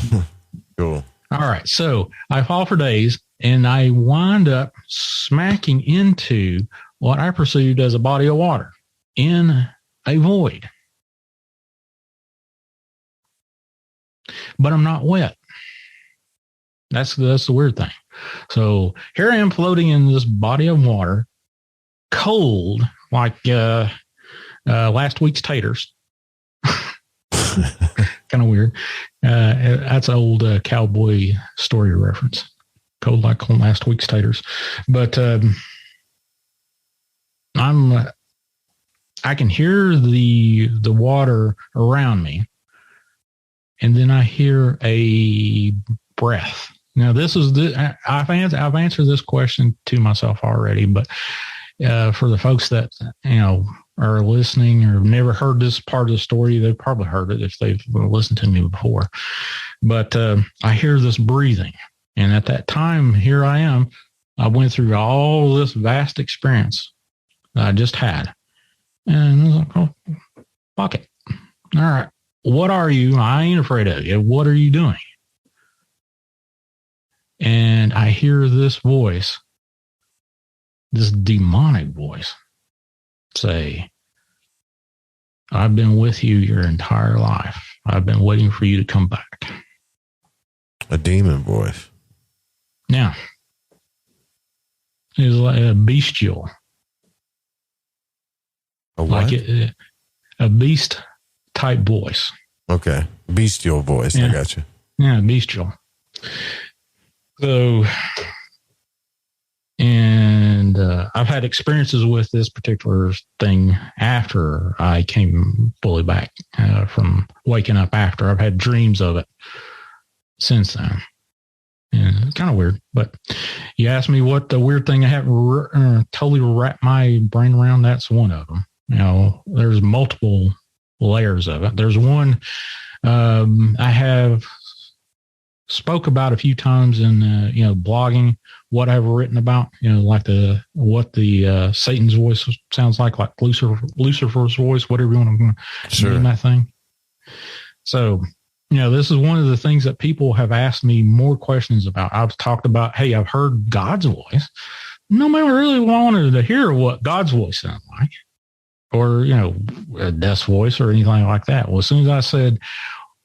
Speaker 5: Cool.
Speaker 8: All right. So I fall for days, and I wind up smacking into what I perceived as a body of water in a void. But I'm not wet. That's the weird thing. So here I am floating in this body of water, cold, like last week's taters. Kind of weird. That's an old cowboy story reference. Cold like last week's taters. But I can hear the water around me, and then I hear a breath. Now, I've answered this question to myself already, but for the folks that are listening or have never heard this part of the story, they've probably heard it if they've listened to me before. But I hear this breathing, and at that time, here I am. I went through all this vast experience that I just had, and I was like, "Oh, fuck it! All right, what are you? I ain't afraid of you. What are you doing?" And I hear this voice, this demonic voice, say, "I've been with you your entire life. I've been waiting for you to come back."
Speaker 5: A demon voice.
Speaker 8: Now, it was like a bestial.
Speaker 5: A what?
Speaker 8: Like a beast type voice.
Speaker 5: Okay. Bestial voice. Yeah. I got you.
Speaker 8: Yeah, bestial. So, and I've had experiences with this particular thing after I came fully back from waking up after. I've had dreams of it since then. And it's kind of weird. But you asked me what the weird thing I haven't totally wrapped my brain around. That's one of them. There's multiple layers of it. There's one I have spoke about a few times in blogging what I've written about, like what the Satan's voice sounds like Lucifer's voice, whatever you want to name that thing. So, this is one of the things that people have asked me more questions about. I've talked about, hey, I've heard God's voice. Nobody really wanted to hear what God's voice sounded like, or a death's voice or anything like that. Well, as soon as I said,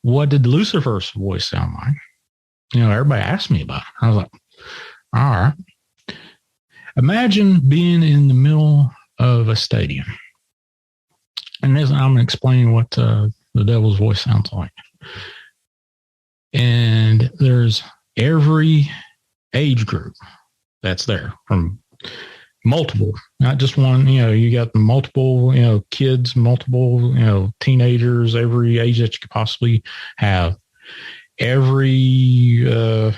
Speaker 8: what did Lucifer's voice sound like? Everybody asked me about it. I was like, all right. Imagine being in the middle of a stadium. And I'm going to explain what the devil's voice sounds like. And there's every age group that's there, from multiple, not just one. You got multiple, kids, multiple, teenagers, every age that you could possibly have. Every you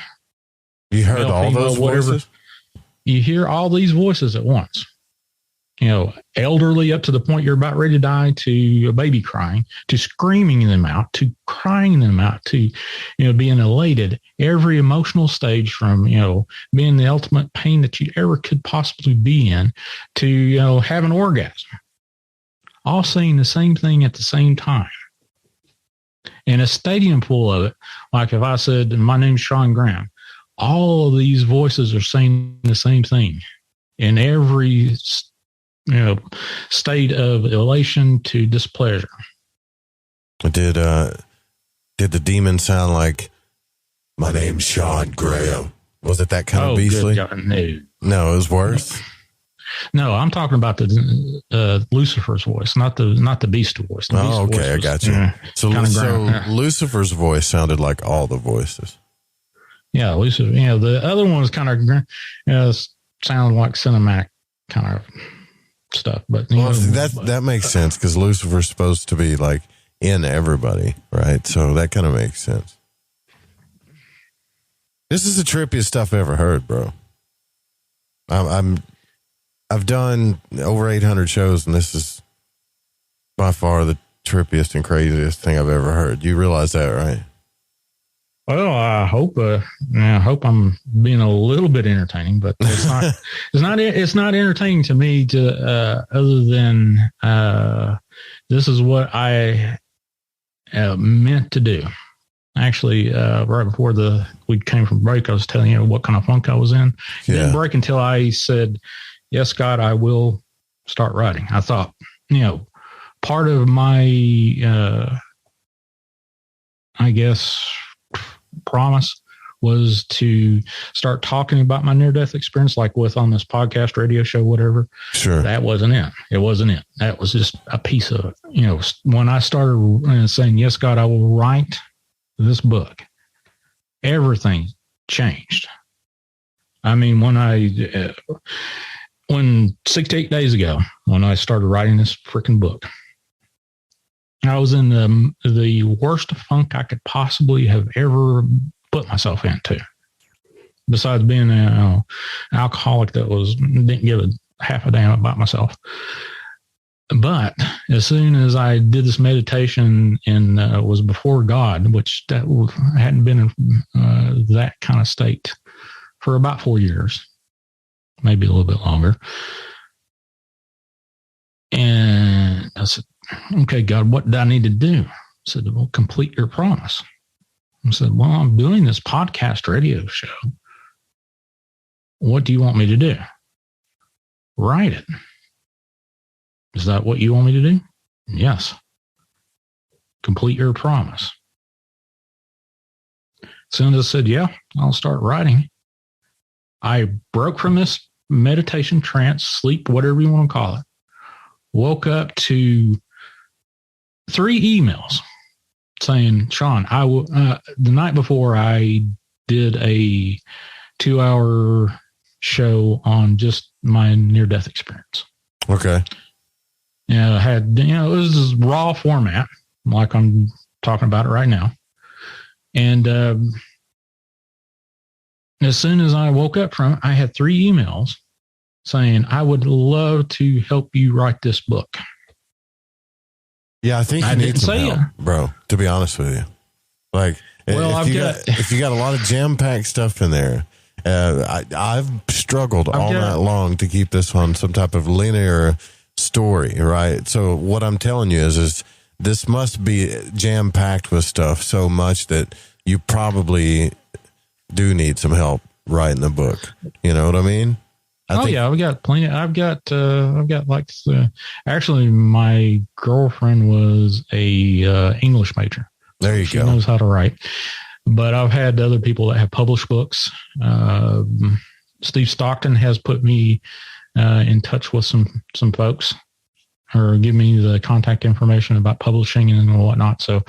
Speaker 8: heard all those voices? You hear all these voices at once. Elderly up to the point you're about ready to die, to a baby crying, to screaming them out, to crying them out, to being elated. Every emotional stage, from being the ultimate pain that you ever could possibly be in, to have an orgasm. All saying the same thing at the same time. In a stadium full of it, like if I said, my name's Shawn Graham, all of these voices are saying the same thing in every, state of elation to displeasure.
Speaker 5: Did the demon sound like, my name's Shawn Graham? Was it that kind of beastly? No, it was worse.
Speaker 8: No, I'm talking about the Lucifer's voice, not the beast voice. The beast
Speaker 5: okay, I got you. So Lucifer's voice sounded like all the voices.
Speaker 8: Yeah, Lucifer. The other one was kind of sounded like cinematic kind of stuff. But
Speaker 5: that makes sense, because Lucifer's supposed to be like in everybody, right? So that kind of makes sense. This is the trippiest stuff I ever heard, bro. I've done over 800 shows, and this is by far the trippiest and craziest thing I've ever heard. You realize that, right?
Speaker 8: Well, I hope I'm being a little bit entertaining, but it's not. It's not entertaining to me. Other than this is what I meant to do. Actually, right before we came from break, I was telling you what kind of funk I was in. Didn't break until I said, yes, God, I will start writing. I thought, part of my, I guess, promise was to start talking about my near-death experience, like on this podcast, radio show, whatever.
Speaker 5: Sure.
Speaker 8: That wasn't it. It wasn't it. That was just a piece of it. When I started saying, yes, God, I will write this book, everything changed. I mean, when 68 days ago, when I started writing this freaking book, I was in the worst funk I could possibly have ever put myself into. Besides being an alcoholic that didn't give a half a damn about myself. But as soon as I did this meditation and was before God, which that hadn't been in that kind of state for about 4 years, maybe a little bit longer. And I said, okay, God, what do I need to do? I said, well, complete your promise. I said, well, I'm doing this podcast radio show. What do you want me to do? Write it. Is that what you want me to do? Yes. Complete your promise. As soon as I said, yeah, I'll start writing, I broke from this meditation trance, sleep, whatever you want to call it. Woke up to 3 emails saying, Shawn, the night before I did a 2-hour show on just my near-death experience.
Speaker 5: Okay.
Speaker 8: And I had, it was this raw format, like I'm talking about it right now. And as soon as I woke up from it, I had 3 emails saying, I would love to help you write this book.
Speaker 5: Yeah, I think you need some help, bro, to be honest with you. Like, well, if you got a lot of jam-packed stuff in there, I've struggled all night long to keep this on some type of linear story, right? So what I'm telling you is this must be jam-packed with stuff so much that you probably do need some help writing the book. You know what I mean? Yeah, we got plenty. I've got like, actually my girlfriend was a English major. There you go. She knows how to write. But I've had other people that have published books. Steve Stockton has put me in touch with some folks, or give me the contact information about publishing and whatnot. So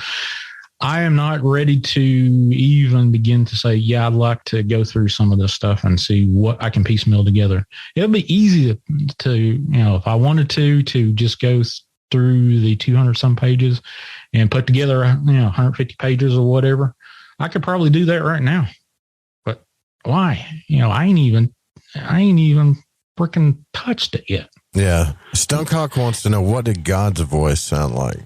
Speaker 5: I am not ready to even begin to say, yeah, I'd like to go through some of this stuff and see what I can piecemeal together. It'll be easy to if I wanted to just go through the 200 some pages and put together, 150 pages or whatever. I could probably do that right now, but why? I ain't even freaking touched it yet. Yeah. Stuncock wants to know, what did God's voice sound like?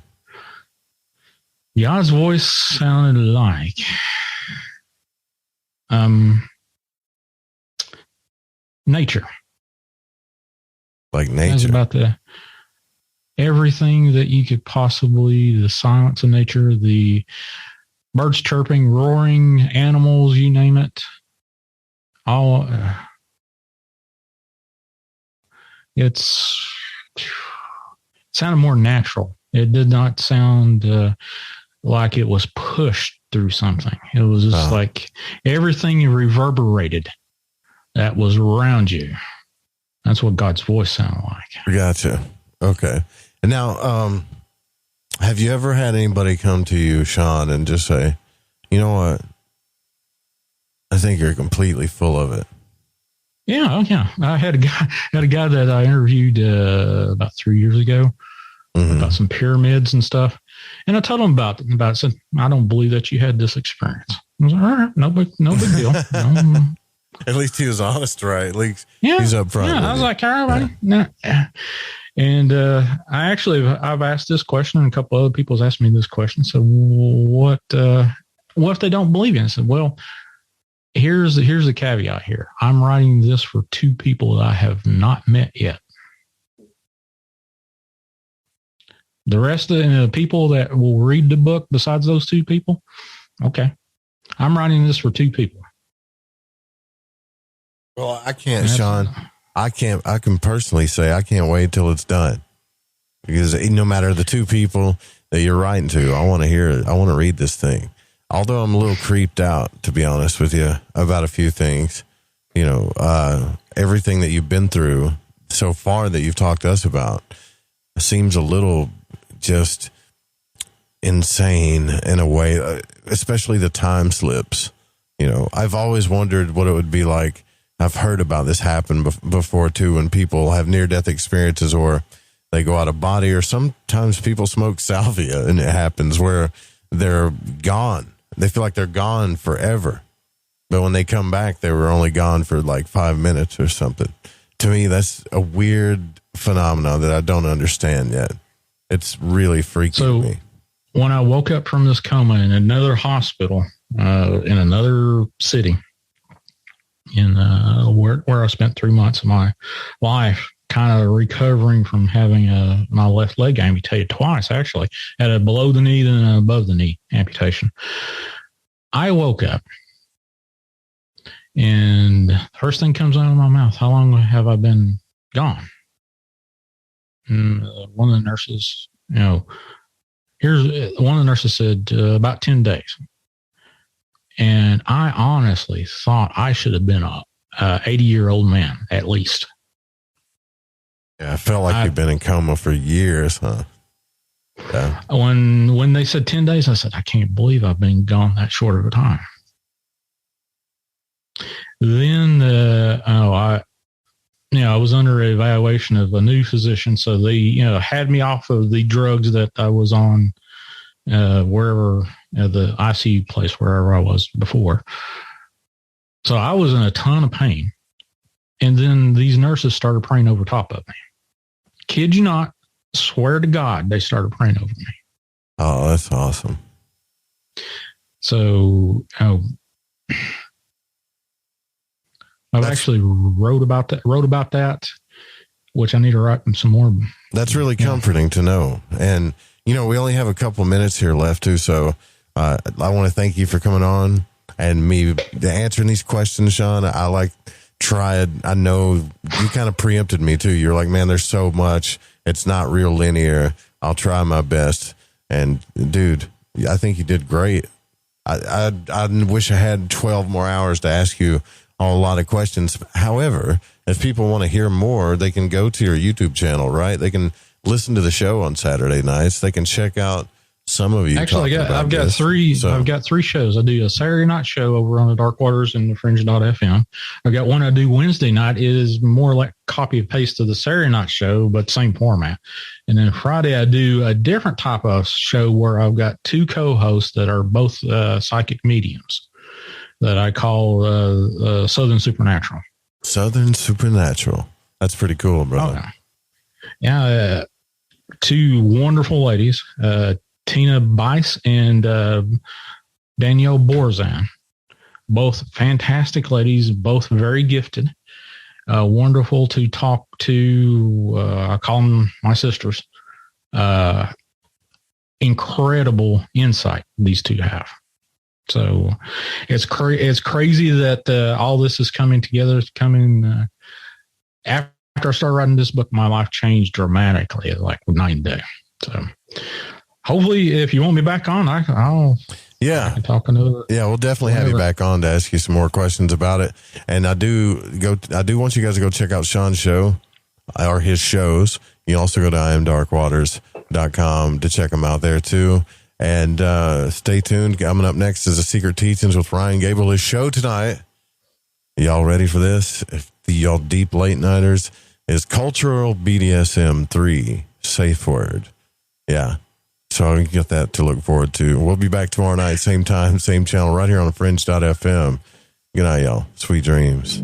Speaker 8: God's voice sounded like, nature.
Speaker 5: Like nature.
Speaker 8: It's about everything that you could possibly, the silence of nature, the birds chirping, roaring, animals, you name it. All, it sounded more natural. It did not sound like it was pushed through something. It was just like everything reverberated that was around you. That's what God's voice sounded like.
Speaker 5: Gotcha. Okay. And now, have you ever had anybody come to you, Shawn, and just say, you know what? I think you're completely full of it.
Speaker 8: Yeah. I had a guy that I interviewed about 3 years ago about some pyramids and stuff. And I told him about it. Said, I don't believe that you had this experience. I was like, all right, no big deal.
Speaker 5: At least he was honest, right? At least he's up front.
Speaker 8: Yeah, I was like, all right, no. And I've asked this question, and a couple other people have asked me this question. So what if they don't believe in it? I said, well, here's the caveat here. I'm writing this for 2 people that I have not met yet. The rest of the people that will read the book besides those 2 people, okay, I'm writing this for 2 people.
Speaker 5: Well, I can't, Shawn. I can personally say I can't wait till it's done, because no matter the 2 people that you're writing to, I want to hear it. I want to read this thing. Although I'm a little creeped out, to be honest with you, about a few things. Everything that you've been through so far that you've talked to us about seems a little just insane in a way, especially the time slips. I've always wondered what it would be like. I've heard about this happen before too, when people have near-death experiences, or they go out of body, or sometimes people smoke salvia and it happens where they're gone. They feel like they're gone forever. But when they come back, they were only gone for like 5 minutes or something. To me, that's a weird phenomenon that I don't understand yet. It's really freaking me.
Speaker 8: When I woke up from this coma in another hospital, in another city, in where I spent 3 months of my life, kind of recovering from having my left leg amputated twice, actually. Had a below the knee and an above the knee amputation. I woke up, and the first thing comes out of my mouth, how long have I been gone? And one of the nurses, one of the nurses said about 10 days. And I honestly thought I should have been a 80-year-old man, at least.
Speaker 5: Yeah, I felt like you've been in coma for years, huh? Yeah.
Speaker 8: When they said 10 days, I said, I can't believe I've been gone that short of a time. Then, I was under evaluation of a new physician. So they, had me off of the drugs that I was on, wherever, the ICU place, wherever I was before. So I was in a ton of pain. And then these nurses started praying over top of me. Kid you not, swear to God, they started praying over me.
Speaker 5: Oh, that's awesome.
Speaker 8: So, I've actually wrote about that, which I need to write some more.
Speaker 5: That's really comforting to know. And, we only have a couple minutes here left too. So, I want to thank you for coming on and me answering these questions, Shawn. I know you kind of preempted me too. You're like, man, there's so much. It's not real linear. I'll try my best. And dude, I think you did great. I wish I had 12 more hours to ask you a lot of questions. However, if people want to hear more, they can go to your YouTube channel, right? They can listen to the show on Saturday nights. They can check out some of you.
Speaker 8: Actually, I've got three shows. I do a Saturday night show over on the Dark Waters and the Fringe.fm. I've got one I do Wednesday night. It is more like copy and paste of the Saturday night show, but same format. And then Friday, I do a different type of show where I've got two co-hosts that are both psychic mediums that I call Southern Supernatural.
Speaker 5: Southern Supernatural. That's pretty cool, brother.
Speaker 8: Oh, yeah. Two wonderful ladies, Tina Bice and Danielle Borzan. Both fantastic ladies, both very gifted. Wonderful to talk to. I call them my sisters. Incredible insight these two have. So it's crazy that all this is coming together. It's coming after I started writing this book. My life changed dramatically, like night and day. So hopefully, if you want me back on, I can talk another.
Speaker 5: Yeah, we'll definitely have you back on to ask you some more questions about it. And I do want you guys to go check out Shawn's show or his shows. You can also go to imdarkwaters.com to check them out there too. And stay tuned. Coming up next is the Secret Teachings with Ryan Gable. His show tonight. Y'all ready for this? If y'all deep late nighters, is Cultural BDSM 3 safe word. Yeah. So you get that to look forward to. We'll be back tomorrow night, same time, same channel, right here on Fringe.fm. Good night, y'all. Sweet dreams.